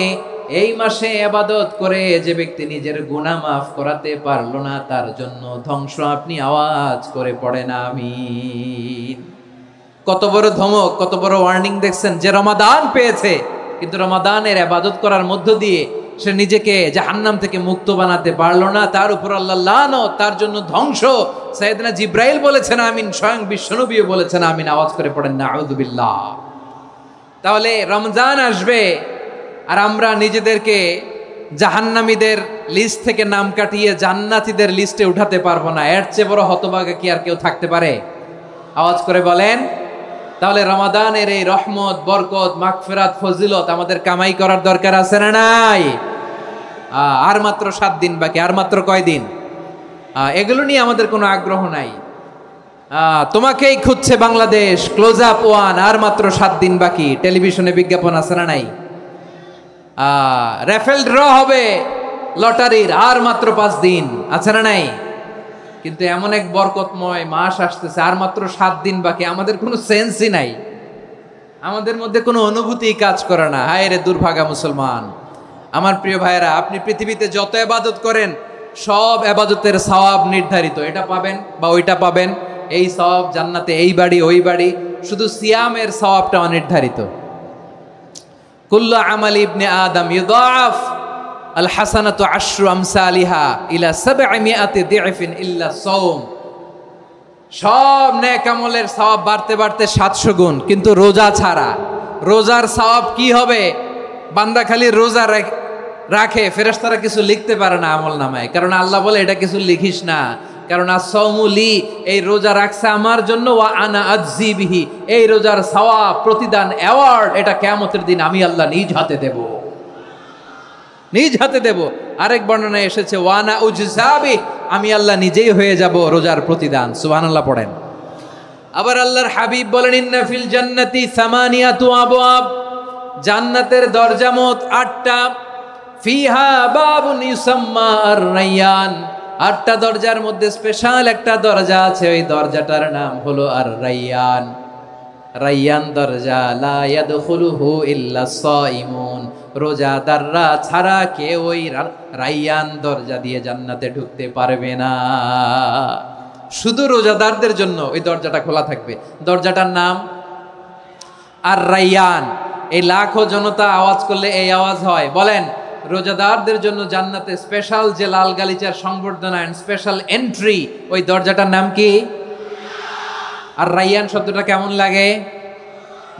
এই মাসে ইবাদত করে যে ব্যক্তি নিজের গুনাহ মাফ করাতে পারলো না তার জন্য ধ্বংস। আপনি আওয়াজ করে পড়েন আমিন। কত বড় ধমক, কত বড় ওয়ার্নিং দেখছেন। যে রমাদান পেয়েছে কিন্তু রমাদানের ইবাদত করার মধ্য দিয়ে সে নিজেকে জাহান্নাম থেকে মুক্ত বানাতে পারলো না, তার উপর আল্লাহ লানত, তার জন্য ধ্বংস। সাইয়েদনা জিবরাইল বলেছেন আমিন, স্বয়ং বিশ্বনবীও বলেছেন আমিন। আওয়াজ করে পড়েন নাউযু বিল্লাহ। তাহলে রমজান আসবে আর আমরা নিজেদেরকে জাহান্নামীদের লিস্ট থেকে নাম কাটিয়ে জান্নাতীদের লিস্টে উঠাতে পারবো না। এর চেয়ে বড় হতভাগা কি আর কেউ থাকতে পারে? আওয়াজ করে বলেন। তাহলে রমাদানের এই রহমত, বরকত, মাগফিরাত, ফজিলত আমাদের কামাই করার দরকার আছে না নাই? আর মাত্র 7 দিন বাকি। আর মাত্র কয় দিন? এগুলো নিয়ে আমাদের কোনো আগ্রহ নাই। তোমাকেই খুঁজছে বাংলাদেশ, ক্লোজ আপ 1, আর মাত্র 7 দিন বাকি। টেলিভিশনে বিজ্ঞাপন আছে না নাই? রেফেল ড্র হবে লটারির, আর মাত্র 5 দিন আছে না নাই? কিন্তু এমন এক বরকতময় মাস আসতেছে, আর মাত্র 7 দিন বাকি। আমাদের কোনো সেন্সই নাই, আমাদের মধ্যে কোনো অনুভূতি কাজ করে না। হায় রে দুর্ভাগা মুসলমান। আমার প্রিয় ভাইয়েরা, আপনি পৃথিবীতে যত ইবাদত করেন সব ইবাদতের সওয়াব নির্ধারিত। এটা পাবেন বা ওইটা পাবেন, এই সওয়াব জান্নাতে, এই বাড়ি ওই বাড়ি। শুধু সিয়ামের সওয়াবটা অনির্ধারিত। কুল্লু আমালি ইবনে আদম ইউদাআফ আল হাসানাতু আশরু আমসালিহা ইলা 700 দি'ফিন ইল্লা সাওম। সব নেক আমলের সওয়াব বাড়তে বাড়তে 700 গুণ, কিন্তু রোজা ছাড়া। রোজার সওয়াব কি হবে? বান্দা খালি রোজা রাখে, ফেরেশতারা কিছু লিখতে পারে না আমল নামায়, কারণ আল্লাহ বলে এটা কিছু লিখিস না, কারণ আস-সাওমু লি, এই রোজা রাখছে আমার জন্য, ওয়া আনা আজজি বিহি, এই রোজার সওয়াব, প্রতিদান, অ্যাওয়ার্ড এটা কিয়ামতের দিন আমি আল্লাহ নিজ হাতে দেব, নিজ হাতে দেব। আরেক বর্ণনায় এসেছে ওয়ানা উজজাবি, আমি আল্লাহ নিজেই হয়ে যাব রোজার প্রতিদান। সুবহানাল্লাহ পড়েন। আবার আল্লাহর হাবিব বলেন, ইন্না ফিল জান্নাতি সামানিয়াতু আবওয়াব, জান্নাতের দরজা মোট 8টা। ফিহা বাবুন ইউসাম্মা আর-রায়্যান, 8টা দরজার মধ্যে স্পেশাল একটা দরজা আছে, ওই দরজাটার নাম হলো আর-রায়্যান। রায়্যান দরজা, লা ইয়াদখুলুহু ইল্লা সাইমুন, রোজাদাররা ছাড়া কেউ ওই রায়্যান দরজা দিয়ে জান্নাতে ঢুকতে পারবে না। শুধু রোজাদারদের জন্য ওই দরজাটা খোলা থাকবে। দরজাটার নাম আর রায়্যান। এই লাখো জনতা আওয়াজ করলে এই আওয়াজ হয়, বলেন রোজাদারদের জন্য জান্নাতে স্পেশাল যে লাল গালিচার সংবর্ধনা এন্ড স্পেশাল এন্ট্রি, ওই দরজাটার নাম কি? আর রাইয়ান শব্দটা কেমন লাগে?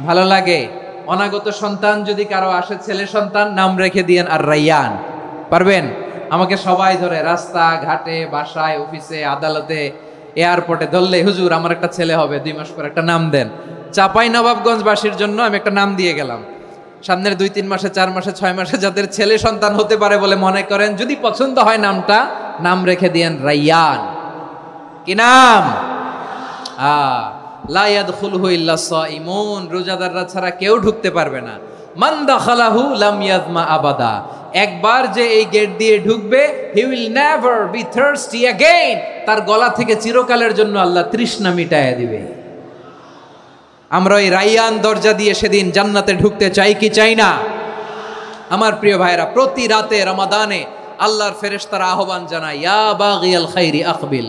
ভালো লাগে। অনাগত সন্তান যদি কারো আসে, ছেলে সন্তান, নাম রেখে দিয়েন আর রাইয়ান। পারবেন? আমাকে সবাই ধরে রাস্তা ঘাটে, বাসায়, অফিসে, আদালতে, এয়ারপোর্টে ধরলে, হুজুর আমার একটা ছেলে হবে 2 মাস পর, একটা নাম দেন। চাপাই নবাবগঞ্জবাসীর জন্য আমি একটা নাম দিয়ে গেলাম। সামনের 2-3 মাসে, 4 মাসে, 6 মাসে যাদের ছেলে সন্তান হতে পারে বলে মনে করেন, যদি পছন্দ হয় নামটা, নাম রেখে দিয়েন রাইয়ান। কি নাম? লা ইয়াদখুলহু ইল্লা সাইমুন, রোজাদাররা ছাড়া কেউ ঢুকতে পারবে না। মান দাখালাহু লাম ইয়াযমা আবাদা, একবার যে এই গেট দিয়ে ঢুকবে, he will never be thirsty again, তার গলা থেকে চিরকালের জন্য আল্লাহ তৃষ্ণা মিটায়া দিবে। আমরা এই রাইয়ান দরজা দিয়ে সেদিন জান্নাতে ঢুকতে চাই কি চাই না? আমার প্রিয় ভাইরা, প্রতি রাতে রমাদানে আল্লাহর ফেরেশতারা আহ্বান জানায়, ইয়া বাগিয়াল খাইরি আকবিল,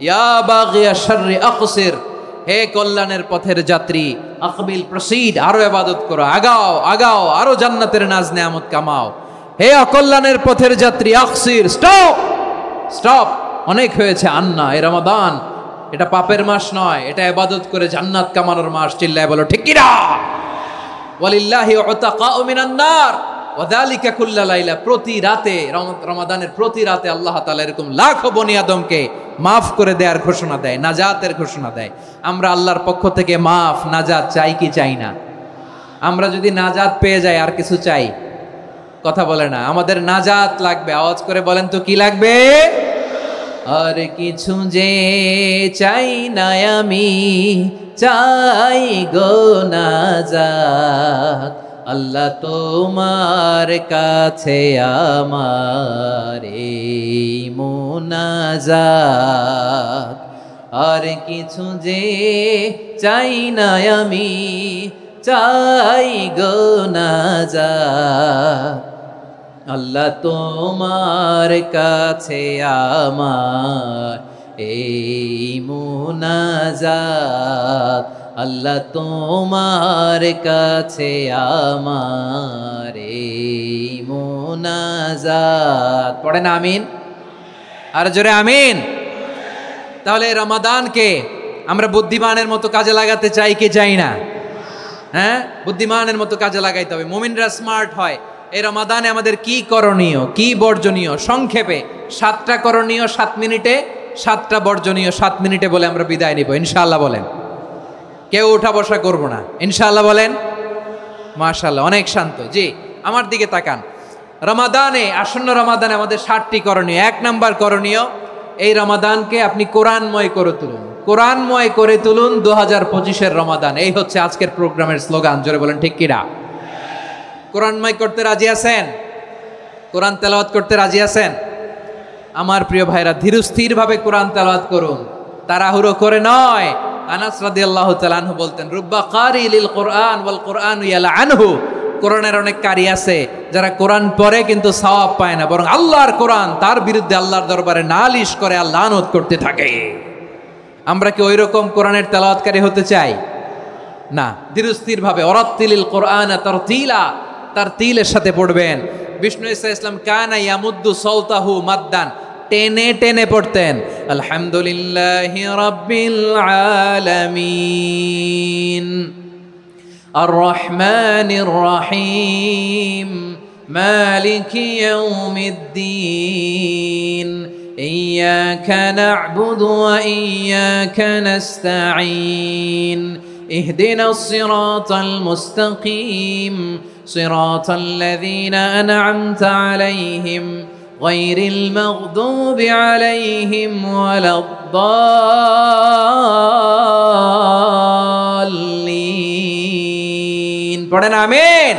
ইয়া বাগিয়াশ শাররি আকসির, হে কল্যাণের পথের যাত্রী, আকবিল প্রসিড, আরো ইবাদত করো, আগাও আগাও, আরো জান্নাতের নাজ নেয়ামত কামাও। হে অকল্যাণের পথের যাত্রী, আকসির, স্টপ স্টপ, অনেক হয়েছে। আন্না, এ রমাদান এটা পাপের মাস নয়, এটা ইবাদত করে জান্নাত কামানোর মাস। চিল্লায় বলো ঠিক কি না? ওয়ালিল্লাহি উতাকাউ মিনান নার ওয়া যালিকা কুল্লা লাইলা, প্রতি রাতে, রমাদানের প্রতি রাতে আল্লাহ তাআলা এরকম লাখো বনি আদমকে মাফ করে দেওয়ার ঘোষণা দেয়, নাজাতের ঘোষণা দেয়। আমরা আল্লাহর পক্ষ থেকে মাফ, নাজাত চাই কি চাই না? আমরা যদি নাজাত পেয়ে যাই আর কিছু চাই? কথা বলে না। আমাদের নাজাত লাগবে, আওয়াজ করে বলেন তো কি লাগবে? আর কিছু যে চাই না আমি, চাই গো নাজাত, আল্লাহ তোমার কাছে আমার এই মুনাজাত। আর কিছু যে চাই না আমি, চাই গো নাজাত, আল্লাহ তোমার কাছে আমার এই মুনাজাত, আল্লাহ তোমার কাছে আমার এই মুনাজাত। পড়েন আমিন, আর জোরে আমিন। তাহলে রমাদানকে আমরা বুদ্ধিমানের মতো কাজে লাগাতে চাই কি চাই না? হ্যাঁ, বুদ্ধিমানের মতো কাজে লাগাইতে হবে। মুমিনরা স্মার্ট হয়। এই রমাদানে আমাদের কি করণীয়, কি বর্জনীয়? সংক্ষেপে 7টা করণীয় 7 মিনিটে, 7টা বর্জনীয় 7 মিনিটে বলে আমরা বিদায় নিব ইনশাআল্লাহ। বলেন, কেউ উঠা বসা করব না ইনশাআল্লাহ। বলেন মাশাআল্লাহ, অনেক শান্ত। জি, আমার দিকে তাকান। রমাদানে, আসন্ন রমাদানে আমাদের 7টি করণীয়। 1 নাম্বার করণীয়, এই রমাদানকে আপনি কোরআনময় করে তুলুন। কোরআনময় করে তুলুন 2025-এর রমাদান। এই হচ্ছে আজকের প্রোগ্রামের স্লোগান। জোরে বলেন ঠিক কিনা? কোরআনময় করতে রাজি আছেন? কোরআন তেলাওয়াত করতে রাজি আছেন? আমার প্রিয় ভাইরা, ধীরস্থির ভাবে কোরআন তেলাওয়াত করুন, তাড়াহুড়ো করে নয়। আনাস রাদিয়াল্লাহু তাআলা আনহু বলতেন, রুব্বা কারি লিল কোরআন ওয়াল কোরআনু ইয়ালআনহু, কোরআনের অনেক কারি আছে যারা কোরআন পড়ে কিন্তু সওয়াব পায় না, বরং আল্লাহর কোরআন তার বিরুদ্ধে আল্লাহর দরবারে নালিশ করে আর লানত করতে থাকে। আমরা কি ওইরকম কোরআনের তেলাওয়াতকারী হতে চাই? না। ধীরস্থির ভাবে, ওরাত্তিলিল কোরআন তারতিলা, তারতিলের সাথে পড়বেন। বিষ্ণু ঈসা ইসলাম কানা ইয়ামুদ্দু সাওতাহু মাদ্দান, টেনে টেনে পড়তেন। আলহামদুলিল্লাহি রাব্বিল আলামিন আর রহমানির রহিম মালিকি ইয়াউমিদ্দিন ইয়্যাকা না'বুদু ওয়া ইয়্যাকা নাস্তাঈন ইহদিনাস সিরাতাল মুস্তাকিম সিরাতাল লাযীনা আন'আমতা আলাইহিম গায়রিল মাগদুবি আলাইহিম ওয়ালাদ-দাল্লিন। পড়েন আমিন।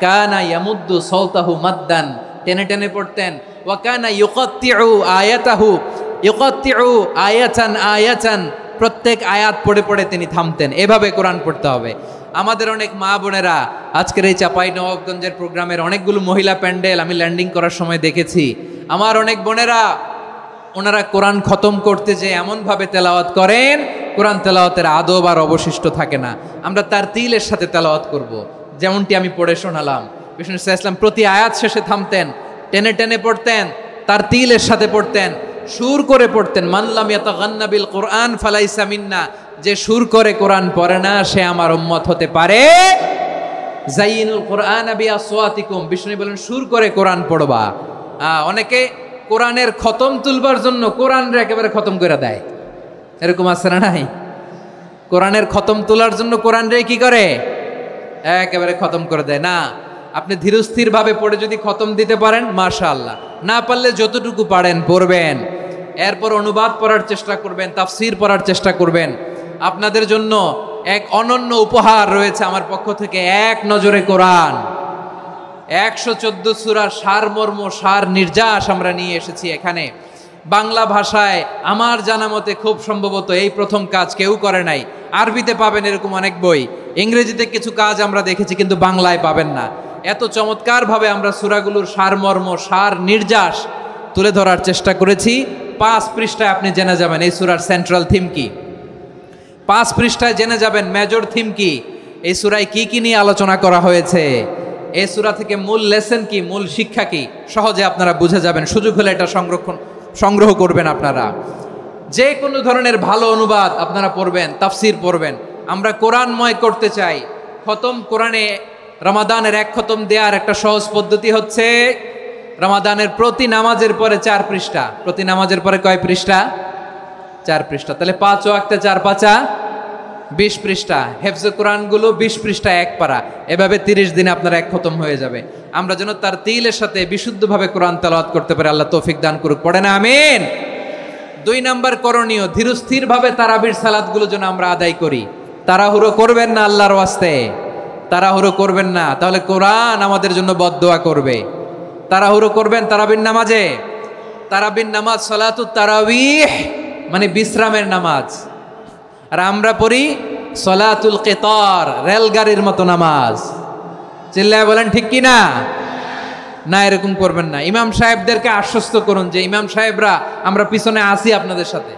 কানা ইয়ামুদ্দু সাওতাহু মাদ্দান, টেনে টেনে পড়তেন। ওয়া কানা ইউকাত্তিউ আয়াতাহু, ইউকাত্তিউ আয়াতান আয়াতান, প্রত্যেক আয়াত পড়ে পড়ে তিনি থামতেন। এভাবে কোরআন পড়তে হবে। আমাদের অনেক মা বোনেরা, আজকের এই চাপাই নবাবগঞ্জের প্রোগ্রামের অনেকগুলো মহিলা প্যান্ডেল আমি ল্যান্ডিং করার সময় দেখেছি। আমার অনেক বোনেরা, ওনারা কোরআন খতম করতে যে এমনভাবে তেলাওয়াত করেন, কোরআন তেলাওয়াতের আদব আর অবশিষ্ট থাকে না। আমরা তারতিলের সাথে তেলাওয়াত করব, যেমনটি আমি পড়ে শোনালাম। বিষ্ণু ইসলাম প্রতি আয়াত শেষে থামতেন, টেনে টেনে পড়তেন, তার তিলের সাথে পড়তেন, সুর করে পড়তেন। মানলাম ইয়াতাগান্না বিল কোরআন ফালাইসা মিন্না, যে সুর করে কোরআন পড়ে না সে আমার উম্মত হতে পারে। জাইনুল কোরআন বিআসওয়াতিকুম, বিষ্ণু বলেন সুর করে কোরআন পড়বা। অনেকে কোরআনের খতম তুলবার জন্য কোরআনরে একেবারে খতম করে দেয়, এরকম আছে না নাই? কোরআনের খতম তোলার জন্য কোরআনরে কি করে? একেবারে খতম করে দেয় না। আপনি ধীরস্থির ভাবে পড়ে যদি খতম দিতে পারেন মাশাআল্লাহ, না পারলে যতটুকু পারেন পড়বেন, এরপর অনুবাদ পড়ার চেষ্টা করবেন, তাফসীর পড়ার চেষ্টা করবেন। আপনাদের জন্য এক অনন্য উপহার রয়েছে আমার পক্ষ থেকে, এক নজরে কোরআন 114 সূরার সারমর্ম, সার নির্যাস আমরা নিয়ে এসেছি এখানে বাংলা ভাষায়। আমার জানা মতে খুব সম্ভবত এই প্রথম কাজ কেউ করে নাই। আরবিতে পাবেন এরকম অনেক বই, ইংরেজিতে কিছু কাজ আমরা দেখেছি, কিন্তু বাংলায় পাবেন না। এত চমৎকার ভাবে আমরা সূরাগুলোর সারমর্ম, সার নির্যাস তুলে ধরার চেষ্টা করেছি। 5 পৃষ্ঠায় আপনি জেনে যাবেন এই সূরার সেন্ট্রাল থিম কি, 5 পৃষ্ঠায় জেনে যাবেন মেজর থিম কি, এই সূরায় কি কি নিয়ে আলোচনা করা হয়েছে, এই সূরা থেকে মূল লেসন কি, মূল শিক্ষা কি, সহজে আপনারা বুঝে যাবেন। সুযোগ হলে এটা সংগ্রহ করবেন। আপনারা যে কোনো ধরনের ভালো অনুবাদ আপনারা পড়বেন, তাফসীর পড়বেন। আমরা কোরআনময় করতে চাই। খতম কোরআনে রমাদানের 1 খতম দেওয়ার একটা সহজ পদ্ধতি হচ্ছে রমাদানের প্রতি নামাজের পরে 4 পৃষ্ঠা। প্রতি নামাজের পরে কয় পৃষ্ঠা? 4 পৃষ্ঠা। তাহলে 5 ওয়াক্তে 4 পাঁচা 20 পৃষ্ঠা। হেফজে কোরআনগুলো 20 পৃষ্ঠা 1 পারা, এভাবে 30 দিনে আপনার 1 খতম হয়ে যাবে। আমরা যেন তার তিলের সাথে বিশুদ্ধভাবে কোরআন তেলাওয়াত করতে পারি, আল্লাহ তৌফিক দান করুক। পড়ে না আমিন। 2 নাম্বার করণীয়, ধীরস্থির ভাবে তারাবির সালাতগুলো যেন আমরা আদায় করি। তাড়াহুড়ো করবেন না আল্লাহর ওয়াস্তে, তাড়াহুড়ো করবেন না, তাহলে কোরআন আমাদের জন্য বদদোয়া করবে। তাড়াহুড়ো করবেন তারাবির নামাজে। তারাবির নামাজ সালাতুত তারাবিহ মানে বিশ্রামের নামাজ, আর আমরা পড়ি সলাতুল কিতার, রেলগাড়ির মতো নামাজ। চিল্লায় বলেন ঠিক কি না? না, এরকম করবেন না। ইমাম সাহেবদেরকে আশ্বস্ত করুন যে ইমাম সাহেবরা আমরা পিছনে আসি আপনাদের সাথে,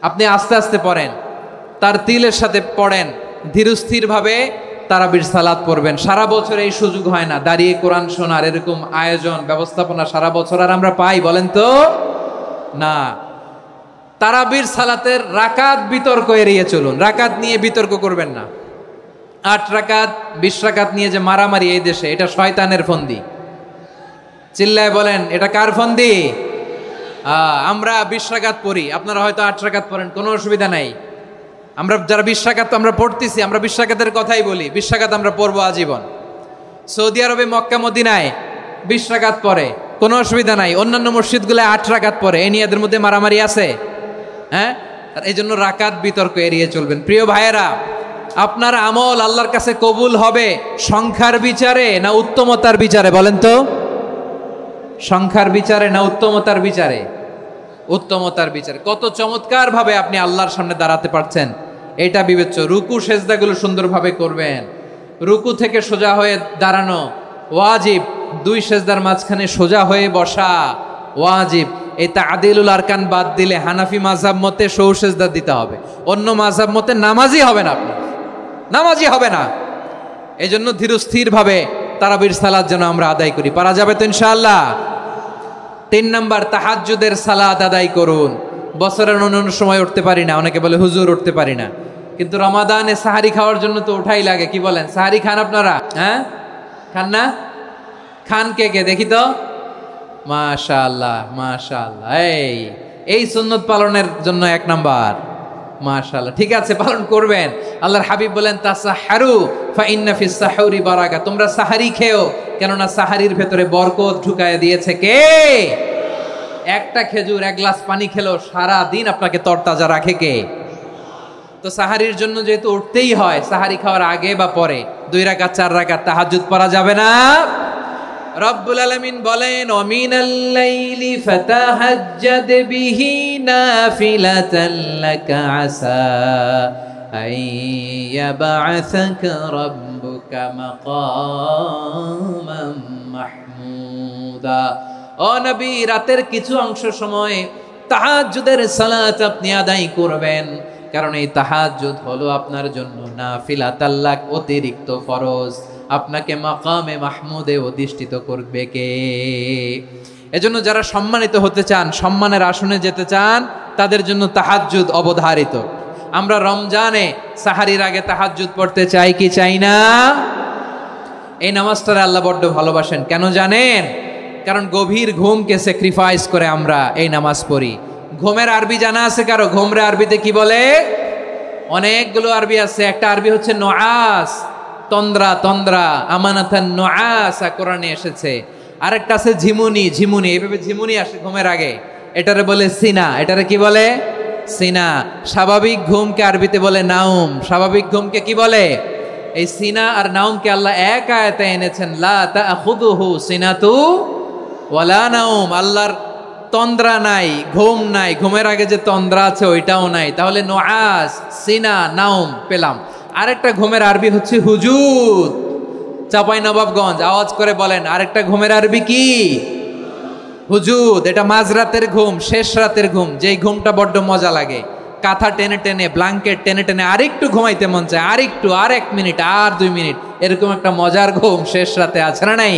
আপনি আস্তে আস্তে পড়েন, তার তিলের সাথে পড়েন, ধীরস্থির ভাবে তারাবির সালাত পড়বেন। সারা বছর এই সুযোগ হয় না দাঁড়িয়ে কোরআন শোনার, এরকম আয়োজন ব্যবস্থাপনা সারা বছর আর আমরা পাই বলেন তো না। তারাবির সালাতের রাকাত বিতর্ক এড়িয়ে চলুন, রাকাত নিয়ে বিতর্ক করবেন না। 8 রাকাত 20 রাকাত নিয়ে যে মারামারি এই দেশে, এটা শয়তানের ফন্দি। চিল্লায় বলেন এটা কার ফন্দি? আমরা 20 রাকাত পড়ি, আপনারা হয়তো 8 রাকাত পড়েন, কোনো অসুবিধা নাই। আমরা যারা 20 রাকাত আমরা পড়তেছি, আমরা 20 রাকাতের কথাই বলি, 20 রাকাত আমরা পড়বো আজীবন। সৌদি আরবে মক্কা মদিনায় 20 রাকাত পড়ে, কোনো অসুবিধা নাই। অন্যান্য মসজিদগুলো 8 রাকাত পড়ে, এই নিয়ে এদের মধ্যে মারামারি আছে? হ্যাঁ, এই জন্য রাকাত বিতর্ক এড়িয়ে চলবেন। প্রিয় ভাইয়েরা, আপনার আমল আল্লাহর কাছে কবুল হবে সংখ্যার বিচারে না উত্তমতার বিচারে? বলেন তো, সংখ্যার বিচারে না উত্তমতার বিচারে? উত্তমতার বিচারে। কত চমৎকার ভাবে আপনি আল্লাহর সামনে দাঁড়াতে পারছেন এটা বিবেচ্য। রুকু সেজদাগুলো সুন্দরভাবে করবেন, রুকু থেকে সোজা হয়ে দাঁড়ানো ওয়াজিব, 2 সেজদার মাঝখানে সোজা হয়ে বসা ওয়াজিব। এই তাদিলুল আরকান বাদ দিলে হানাফি মাযহাব মতে সৌ সেজদা দিতে হবে, অন্য মাযহাব মতে নামাজই হবে না, আপনি নামাজই হবে না। এই জন্য ধীরস্থির ভাবে তারাবির সালাত যেন আমরা আদায় করি। পারা যাবে তো ইনশাআল্লাহ? 3 নাম্বার, তাহাজ্জুদের সালাত আদায় করুন। বছরের অন্যান্য সময় উঠতে পারি না, অনেকে বলে হুজুর উঠতে পারি না, কিন্তু রমাদানে সাহারি খাওয়ার জন্য তো ওঠাই লাগে। কি বলেন, সাহারি খান আপনারা? হ্যাঁ, খান না? খান কে কে দেখি তো? মাশাআল্লাহ মাশাআল্লাহ। এই সুন্নত পালনের জন্য 1 নাম্বার। মাশাআল্লাহ, ঠিক আছে, পালন করবেন। আল্লাহর হাবিব বলেন তাসাহারু ফা ইন্না ফিস সাহুরি বারাকা, তোমরা সাহারি খেও, কেননা সাহারির ভেতরে বরকত ঢুকায় দিয়েছে কে? একটা খেজুর 1 গ্লাস পানি খেলেও সারা দিন আপনাকে তরতাজা রাখে কে? তো সাহারির জন্য যেহেতু উঠতেই হয়, সাহারি খাওয়ার আগে বা পরে 2 রাকাত 4 রাকাত তাহাজ্জুদ পড়া যাবে না? রব্বুল আলামিন বলেন ওয়ামিনাল লাইলি ফাতাহাজ্জাদ বিহি নাফিলাতান লাকা আসা আইয়াবআসাকা রাব্বুকা মাকামান মাহমুদা। ও নবী, রাতের কিছু অংশ সময় তাহাজ্জুদের সালাত আপনি আদায় করবেন, কারণ এই তাহাজ্জুদ হলো আপনার জন্য নাফিলাতাল লাক, অতিরিক্ত ফরজ। আপনাকে মাকামে মাহমুদে অধিষ্ঠিত করবে কে? এজন্য যারা সম্মানিত হতে চান, সম্মানের আসনে যেতে চান, তাদের জন্য তাহাজ্জুদ অবধারিত। আমরা রমজানে সাহারির আগে তাহাজ্জুদ পড়তে চাই কি চাই না? এই নামাজটারে আল্লাহ বড্ড ভালোবাসেন। কেন জানেন? কারণ গভীর ঘুমকে স্যাক্রিফাইস করে আমরা এই নামাজ পড়ি। ঘুমের আরবি জানা আছে কারো? ঘুমরে আরবিতে কি বলে? অনেকগুলো আরবি আছে। একটা আরবি হচ্ছে নুআস, তন্দ্রা, তন্দ্রা, আমানাতান নুআসা কোরআনে এসেছে। আরেকটা আছে ঝিমুনি, ঝিমুনি, এইভাবে ঝিমুনি আসে ঘুমের আগে, এটারে বলে সিনা। এটারে কি বলে? সিনা। স্বাভাবিক ঘুমকে আরবিতে বলে নাউম। স্বাভাবিক ঘুমকে কি বলে? এই সিনা আর নাউমকে আল্লাহ এক আয়াতে এনেছেন, লা তাখুযুহু সিনাতু ওয়ালা নাউম। আল্লাহর তন্দ্রা নাই, ঘুম নাই। ঘুমের আগে যে তন্দ্রা আছে ওইটাও নাই। তাহলে নুআস, সিনা, নাউম পেলাম। আরেকটা ঘুমের আরবি হচ্ছে হুজুদ। চাঁপাইনবাবগঞ্জ আওয়াজ করে বলেন, আরেকটা ঘুমের আরবি কি? হুজুদ। এটা মাঝরাতের ঘুম, শেষ রাতের ঘুম, যেই ঘুমটা বড্ড মজা লাগে। কাঁথা টেনে টেনে, ব্ল্যাঙ্কেট টেনে টেনে আরেকটু ঘুমাইতে মন চায়, আরেকটু, আর 1 মিনিট, আর 2 মিনিট, এরকম একটা মজার ঘুম শেষ রাতে আছে না নাই?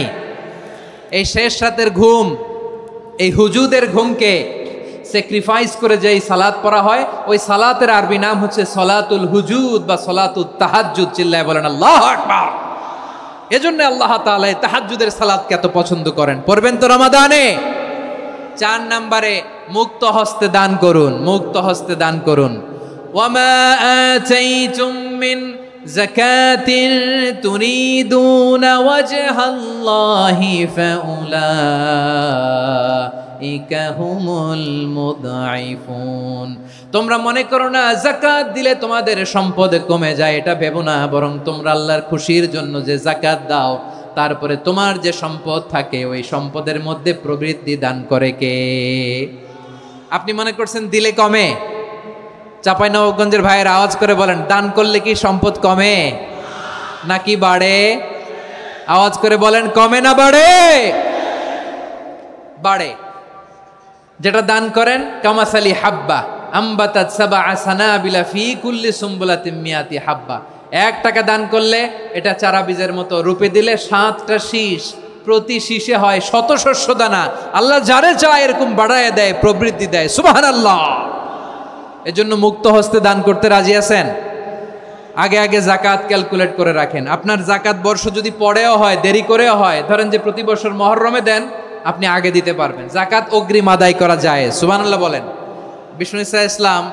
এই শেষ রাতের ঘুম, এই হুজুদের ঘুমকে স্যাক্রিফাইস করে যেই সালাত পড়া হয়, ওই সালাতের আরবি নাম হচ্ছে সলাতুল হুজুদ বা সলাতুত তাহাজ্জুদ। চিল্লায় বলেন আল্লাহু আকবার। এজন্য আল্লাহ তাআলা তাহাজ্জুদের সালাতকে এত পছন্দ করেন। পড়বেন তো রমাদানে। 4 নম্বরে মুক্ত হস্তে দান করুন, মুক্ত হস্তে দান করুন। ওয়ামা আতাইতুম মিন যাকাতিন তুরিদুনা ওয়াজহাল্লাহি ফাউলাইকা হুমুল মুদঈফুন। তোমরা মনে করো না যাকাত দিলে তোমাদের সম্পদ কমে যায়, এটা ভেবো না। বরং তোমরা আল্লাহর খুশির জন্য যে যাকাত দাও, তারপরে তোমার যে সম্পদ থাকে ওই সম্পদের মধ্যে প্রবৃদ্ধি দান করে কে? আপনি মনে করছেন দিলে কমে? চাঁপাইনবাবগঞ্জের ভাইয়ের আওয়াজ করে বলেন, দান করলে কি সম্পদ কমে নাকি বাড়ে? আওয়াজ করে বলেন, কমে না বাড়ে? বাড়ে। যেটা দান করেন, কামাসালি হাব্বা আম্বাতাত সাবআ সানাবিলা ফি কুল্লি সুম্বুলাতিন মিয়াতি হাব্বা। 1 টাকা দান করলে এটা চারা বীজের মতো, রূপে দিলে 7টা শীষ, প্রতি শীষে হয় 100 শস্য দানা। আল্লাহ যারে চায় এরকম বাড়ায় দেয়, প্রবৃদ্ধি দেয়। সুবহানাল্লাহ। এজন্য মুক্ত হস্তে দান করতে রাজি আছেন? আগে আগে যাকাত ক্যালকুলেট করে রাখেন। আপনার যাকাত বর্ষ যদি পরেও হয়, দেরি করেও হয়, ধরেন যে প্রতি বছর মুহররমে দেন, আপনি আগে দিতে পারবেন। যাকাত অগ্রিম আদায় করা যায়। সুবহানাল্লাহ বলেন। বিষ্ণু ইসা ইসলাম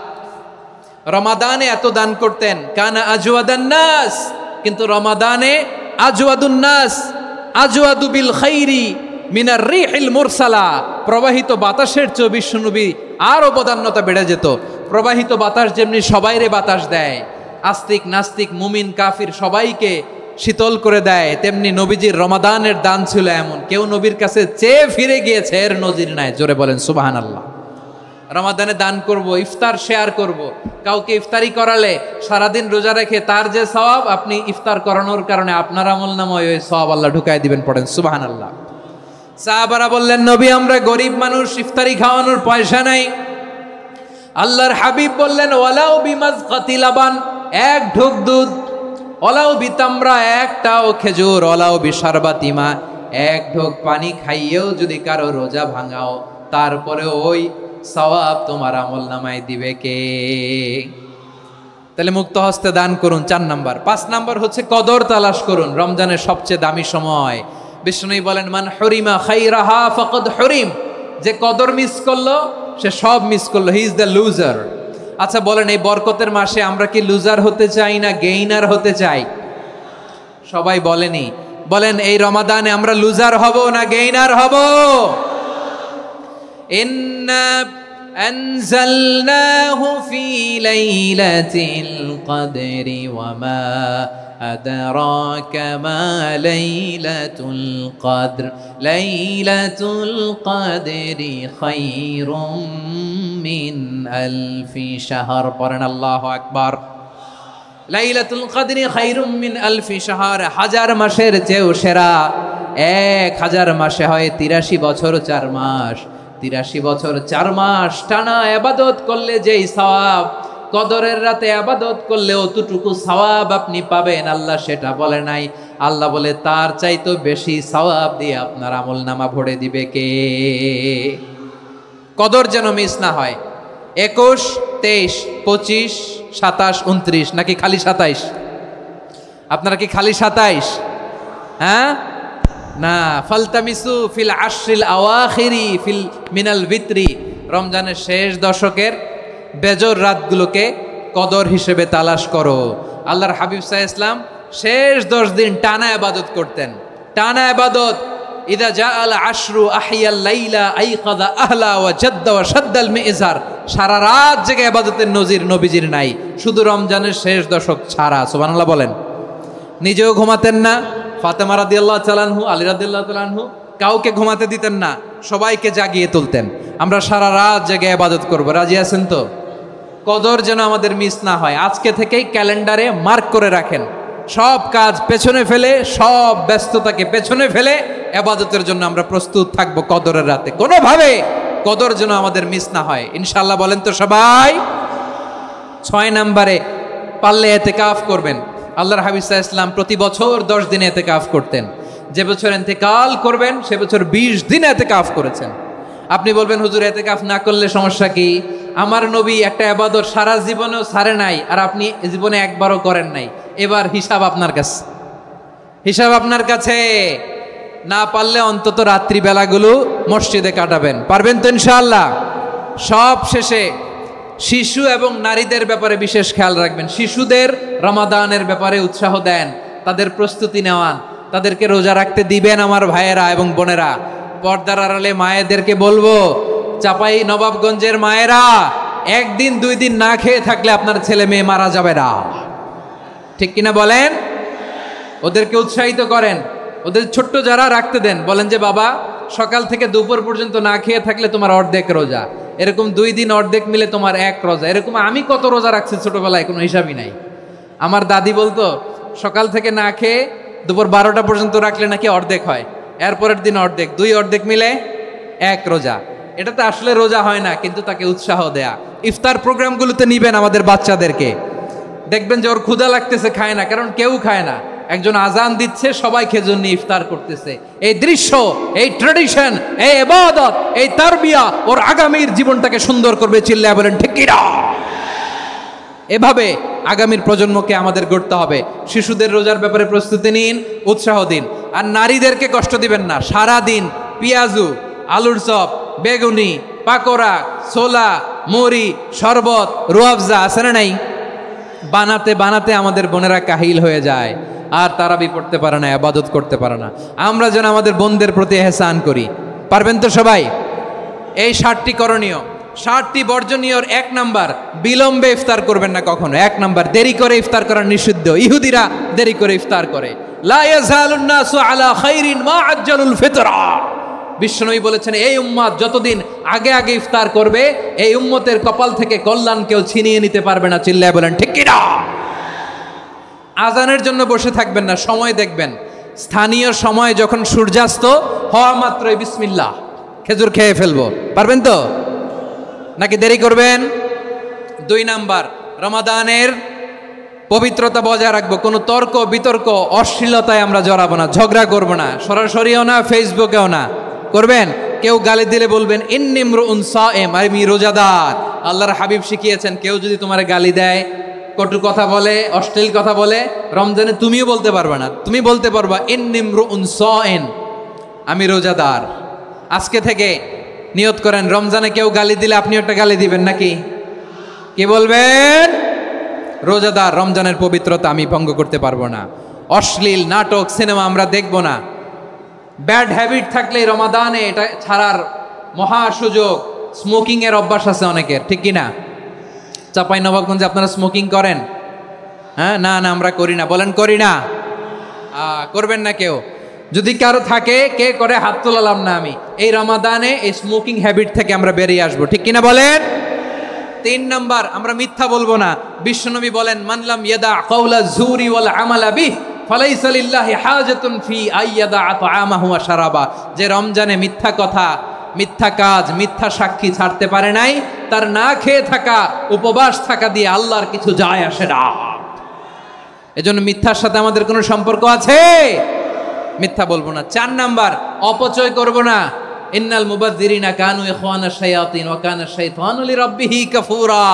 রমাদানে এত দান করতেন, কানা আজওয়াদান নাস, কিন্তু রমাদানে আজওয়াদুন নাস আজওয়াদু বিল খাইরি মিনার রিহিল মুরসালা। প্রবাহিত বাতাসের চেয়ে বিশ্বনবী আর অবদান্যতা বেড়ে যেত। প্রবাহিত বাতাস যেমনি সবাইরে বাতাস দেয়, আস্তিক নাস্তিক মুমিন কাফির সবাইকে শীতল করে দেয়, তেমনি নবীজির রমাদানের দান ছিল এমন, কেউ নবীর কাছে চেয়ে ফিরে গিয়েছে এর নজির নাই। জোরে বলেন সুবহানাল্লাহ। রমাদানে দান করব, ইফতার শেয়ার করব। কাউকে ইফতারি করালে সারাদিন রোজা রেখে তার যে সওয়াব, আপনি ইফতার করানোর কারণে আপনার আমলনামায় ওই সওয়াব আল্লাহ ঢুকায় দিবেন। পড়েন সুবহানাল্লাহ। সাহাবারা বললেন, নবী আমরা গরিব মানুষ, ইফতারি খাওয়ানোর পয়সা নাই। আল্লাহর হাবিব বললেন, ওয়ালাউ বিমাজকাতি লাবান, 1 ঢোক দুধ, ওয়ালাউ বিতামরা, 1টাও খেজুর, ওয়ালাউ বিশারবাতিমা, 1 ঢোক পানি খাইয়েও যদি কারো রোজা ভাঙাও, তারপরে ওই সওয়াব তোমার আমলনামায় দিবে কে? তাহলে মুক্ত হস্তে দান করুন 4 নাম্বার। 5 নাম্বার হচ্ছে কদর তালাশ করুন। রমজানের সবচেয়ে দামি সময়। বিষ্ণু বলেন, মান হুরিমা খাইরাহা ফাকাদ হুরিম। যে কদর মিস করলো সে সব মিস করলো, হি ইজ দ্য লুজার। আচ্ছা বলেন, এই বরকতের মাসে আমরা কি লুজার হতে চাই না গেইনার হতে চাই? সবাই বলেনি। বলেন, এই রমাদানে আমরা লুজার হব না গেইনার হব? ইন্না আনজালনাহু ফি লাইলাতিল কদরি ওয়া মা আদরাকা মা লাইলাতুল কদর লাইলাতুল কদরি খায়রুম মিন আলফি শাহর। পড়েন আল্লাহু আকবার। লাইলাতুল কদরি খায়রুম মিন আলফি শাহর, 1000 মাসের চেয়েও সেরা। 1000 মাসে হয় 83 বছর 4 মাস। 83 বছর 4 মাস টানা ইবাদত করলে যেই সওয়াব, কদরের রাতে ইবাদত করলে অতটুকু সওয়াব আপনি পাবেন, আল্লাহ সেটা বলে নাই। আল্লাহ বলে তার চাইতো বেশি সওয়াব দিয়ে আপনার আমলনামা ভরে দিবে কে? কদর যেন মিস না হয়। 21, 23, 25, 27, 29 নাকি খালি 27? আপনারা কি খালি 27? হ্যাঁ না, ফালতামিসু ফিল আশরিল আওয়াখিরি ফিল মিনাল ভিতরি, রমজানের শেষ দশকের বেজর রাতগুলোকে কদর হিসেবে তালাশ করো। আল্লাহর হাবিব সাল্লাল্লাহু আলাইহি ওয়াসাল্লাম শেষ 10 দিন টানা ইবাদত করতেন, টানা ইবাদত। ইদা জাআল আশরু আহিয়াল লাইলা আইকাদা আহলা ওয়া জাদ্দা ওয়া শাদ্দাল মিজার, সারা রাত জেগে ইবাদতের নজির নবীজির নাই, শুধু রমজানের শেষ দশক ছাড়া। সুবহানাল্লাহ বলেন। নিজেও ঘুমাতেন না, ফাতেমা রাদিয়াল্লাহু তাআলা আনহু, আলী রাদিয়াল্লাহু তাআলা আনহু কাউকে ঘুমাতে দিতেন না, সবাইকে জাগিয়ে তুলতেন। আমরা সারা রাত জেগে ইবাদত করব, রাজি আছেন তো? কদর যেন আমাদের মিস না হয়। আজকে থেকেই ক্যালেন্ডারে মার্ক করে রাখেন, সব কাজ পেছনে ফেলে, সব ব্যস্ততাকে পেছনে ফেলে ইবাদতের জন্য আমরা প্রস্তুত থাকব কদরের রাতে। কোনোভাবে কদর যেন আমাদের মিস না হয়, ইনশাআল্লাহ। বলেন তো সবাই। 6 নম্বরে পারলে ইতিকাফ করবেন। আল্লাহর হাবিব সাল্লাল্লাহু আলাইহি ওয়াসাল্লাম প্রতি বছর 10 দিন ইতিকাফ করতেন। যে বছর ইন্তেকাল করবেন সে বছর 20 দিন ইতিকাফ করেছেন। আপনি বলবেন হুজুর ইতিকাফ না করলে সমস্যা কি? আমার নবী একটা ইবাদত সারা জীবনেও ছাড়ে নাই, আর আপনি জীবনে একবারও করেন নাই। এবার হিসাব আপনার কাছে, হিসাব আপনার কাছে। না পারলে অন্তত রাত্রি বেলাগুলো মসজিদে কাটাবেন, পারবেন তো ইনশাআল্লাহ? সব শেষে শিশু এবং নারীদের ব্যাপারে বিশেষ খেয়াল রাখবেন। শিশুদের রমাদানের ব্যাপারে উৎসাহ দেন, তাদের প্রস্তুতি নেওয়ান, তাদেরকে রোজা রাখতে দিবেন। আমার ভাইয়েরা এবং বোনেরা, পর্দার আড়ালে মায়েদেরকে বলবো, চাপাই নবাবগঞ্জের মায়েরা, 1 দিন 2 দিন না খেয়ে থাকলে আপনার ছেলে মেয়ে মারা যাবে না, ঠিক কিনা বলেন? ওদেরকে উৎসাহিত করেন, ওদের ছোট্ট যারা রাখতে দেন, বলেন যে বাবা সকাল থেকে দুপুর পর্যন্ত না খেয়ে থাকলে তোমার অর্ধেক রোজা, এরকম 2 দিন অর্ধেক মিলে তোমার 1 রোজা। এরকম আমি কত রোজা রাখছি ছোটবেলায়, কোনো হিসাবই নাই। আমার দাদি বলতো সকাল থেকে না খেয়ে দুপুর 12টা পর্যন্ত রাখলে নাকি অর্ধেক হয়, এরপরের দিন অর্ধেক, 2 অর্ধেক মিলে 1 রোজা। এটা তো আসলে রোজা হয় না, কিন্তু তাকে উৎসাহ দেয়া। ইফতার প্রোগ্রামগুলোতে নিবেন আমাদের বাচ্চাদেরকে, দেখবেন যে ওর ক্ষুধা লাগতেছে, খায় না, কারণ কেউ খায় না। একজন আজান দিচ্ছে, সবাই খেজুর নিয়ে ইফতার করতেছে। এই দৃশ্য, এই ট্র্যাডিশন, এই ইবাদত, এই তারবিয়া ওর আগামীর জীবনটাকে সুন্দর করবে। চিল্লায়া বলেন ঠিক কি না? এভাবে আগামীর প্রজন্মকে আমাদের গড়তে হবে। শিশুদের রোজার ব্যাপারে প্রস্তুতি নিন, উৎসাহ দিন। আর নারীদেরকে কষ্ট দিবেন না। সারা দিন পেঁয়াজু, আলুর চপ, বেগুনি, পাকোড়া, ছোলা, মুড়ি, শরবত, রুয়াবজা আছে না নাই, বানাতে বানাতে আমাদের বোনেরা কাহিল হয়ে যায়, আর তারাবি পড়তে পারে না, ইবাদত করতে পারে না। আমরা যেন আমাদের বোনদের প্রতি ইহসান করি, পারবেন তো সবাই? এই 7টি করণীয়, 7টি বর্জনীয়। 1 নাম্বার, বিলম্বে ইফতার করবেন না কখনো। 1 নাম্বার, দেরি করে ইফতার করা নিষিদ্ধ। ইহুদিরা দেরি করে ইফতার করে। লা ইয়াজালুন নাসু আলা খাইরিন মা আজ্জালুল ফিতরা। বিশ্বনবী বলেছেন, এই উম্মত যতদিন আগে আগে ইফতার করবে, এই উম্মতের কপাল থেকে কল্যাণ কেউ ছিনিয়ে নিতে পারবে না। চিল্লায় বলেন ঠিক কি না? আজানের জন্য বসে থাকবেন না, সময় দেখবেন। স্থানীয় সময় যখন সূর্যাস্ত হওয়া মাত্রই বিসমিল্লাহ, খেজুর খেয়ে ফেলবো, পারবেন তো? নাকি দেরি করবেন? 2 নাম্বার, রমাদানের পবিত্রতা বজায় রাখবো। কোনো তর্ক বিতর্ক অশ্লীলতায় আমরা জড়াবো না, ঝগড়া করবো না, সরাসরিও না, ফেসবুকেও না। করবেন? কেউ গালি দিলে বলবেন ইন্নিমরুন সায়েম, আমি রোজাদার। আল্লাহর হাবিব শিখিয়েছেন, কেউ যদি তোমার গালি দেয়, কটু কথা বলে, অশ্লীল কথা বলে, রমজানে তুমিও বলতে পারবে না। তুমি বলতে পারবা ইন্নিমরুন সায়েম, আমি রোজাদার। আজকে থেকে নিয়ত করেন, রমজানে কেউ গালি দিলে আপনি একটা গালি দিবেন নাকি? কি বলবেন? রোজাদার, রমজানের পবিত্রতা আমি ভঙ্গ করতে পারবো না। অশ্লীল নাটক, সিনেমা আমরা দেখবো না। ব্যাড হ্যাবিট থাকলে রমাদানে এটা ছাড়ার মহা সুযোগ। স্মোকিং এর অভ্যাস আছে অনেকের, ঠিক কি না? চাপাই নবাবগঞ্জে আপনারা স্মোকিং করেন? হ্যাঁ, না না আমরা করি না। বলেন করি না? করবেন না কেউ? যদি কারো থাকে, কে করে হাত তোলালাম না আমি। এই রমাদানে এই স্মোকিং হ্যাবিট থেকে আমরা বেরিয়ে আসবো, ঠিক কিনা বলেন? 3 নাম্বার, আমরা মিথ্যা বলবো না। বিশ্বনবী বলেন, মানলাম ইয়াদা কাওলা যুরি ওয়াল আমালা বিহি ফালাইসা লিল্লাহি হাজাতুন ফি আইয়াদা তাআমাহু ওয়া শারাবা। যে রমজানে মিথ্যা কথা, মিথ্যা কাজ, মিথ্যা সাক্ষী ছাড়তে পারে নাই, তার না খেয়ে থাকা, উপবাস থাকা দিয়ে আল্লাহর কিছু যায় আসে না। এজন্য মিথ্যার সাথে আমাদের কোনো সম্পর্ক আছে? মিথ্যা বলবো না। 4 নাম্বার, অপচয় করব না। ইন্নাল মুবাযযিরিনা কানু ইখওয়ানাশ শায়াতিন ওয়া কানা শাইতানু লিরাব্বিহি কাফুরা।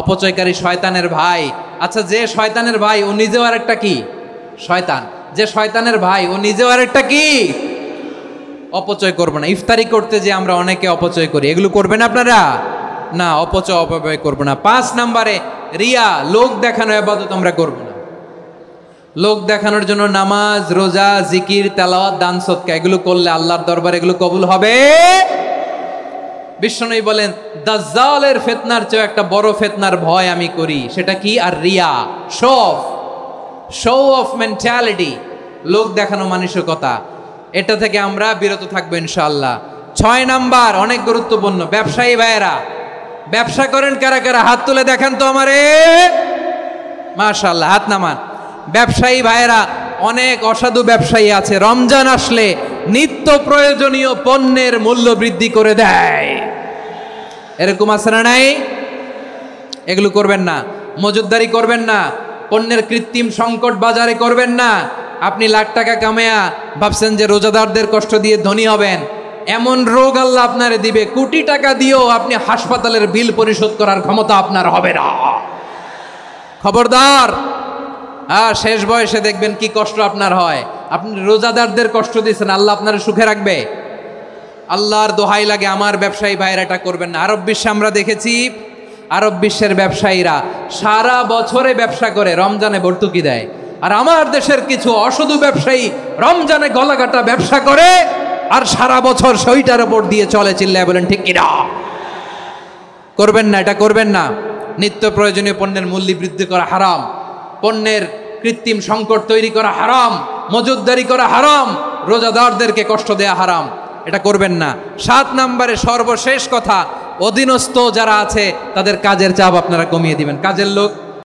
অপচয়কারী শয়তানের ভাই। আচ্ছা, যে শয়তানের ভাই ও নিজেও আরেকটা কি? শয়তান। যে শয়তানের ভাই ও নিজেও আরেকটা কি? অপচয় করব না। ইফতারি করতে যে আমরা অনেকে অপচয় করি, এগুলো করবেন আপনারা? না, অপব্যয় করব না। 5 নম্বরে রিয়া, লোক দেখানো ইবাদত আমরা করব না। লোক দেখানোর জন্য নামাজ, রোজা, জিকির, তেলাওয়াত, দান, সদকা এগুলো করলে আল্লাহর দরবারে এগুলো কবুল হবে? বিশ্বনবী বলেন, দাজ্জালের ফিতনার চেয়ে একটা বড় ফিতনার ভয় আমি করি, সেটা কি? আর রিয়া, শো অফ মেন্টালিটি, লোক দেখানো মানসিকতা। এটা থেকে আমরা বিরত থাকবো ইনশাআল্লাহ। 6 নাম্বার, অনেক গুরুত্বপূর্ণ, ব্যবসায়ী ভাইয়েরা, ব্যবসা করেন কারা কারা? হাত তুলে দেখান তো আমারে। মাশাআল্লাহ, হাত নামান। ব্যবসায়ী ভাইয়েরা, অনেক অসাধু ব্যবসায়ী আছে, রমজান আসলে নিত্য প্রয়োজনীয় পণ্যের মূল্য বৃদ্ধি করে দেয়। এরকম আছে না নাই? এগুলো করবেন না। মজুদদারি করবেন না। পণ্যের কৃত্রিম সংকট বাজারে করবেন না। আপনি লাখ টাকা কামায়া ভাবছেন যে রোজাদারদের কষ্ট দিয়ে ধনী হবেন, এমন রোগ আল্লাহ আপনারে দিবে, কোটি টাকা দিয়েও আপনি হাসপাতালের বিল পরিশোধ করার ক্ষমতা আপনার হবে না। খবরদার। শেষ বয়সে দেখবেন কি কষ্ট আপনার হয়। আপনি রোজাদারদের কষ্ট দিয়েছেন, আল্লাহ আপনার সুখে রাখবে? আল্লাহর দোহাই লাগে, আমার ব্যবসায়ী ভাইয়েরা এটা করবেন না। আরব বিশ্বে আমরা দেখেছি, আরব বিশ্বের ব্যবসায়ীরা সারা বছরে ব্যবসা করে, রমজানে ভর্তুকি দেয়। আর আমার দেশের কিছু অসাধু ব্যবসায়ী রমজানে গলাকাটা ব্যবসা করে আর সারা বছর সইটার উপর দিয়ে চলে। চিল্লায় বলেন ঠিক কিনা? করবেন না, এটা করবেন না। নিত্য প্রয়োজনীয় পণ্যের মূল্য বৃদ্ধি করা হারাম, পণ্যের কৃত্রিম সংকট তৈরি করা হারাম, মজুদদারি করা হারাম, রোজাদারদেরকে কষ্ট দেয়া হারাম, এটা করবেন না। 7 নম্বরে সর্বশেষ কথা, অধীনস্থ যারা আছে তাদের কাজের চাপ আপনারা কমিয়ে দিবেন। কাজের লোক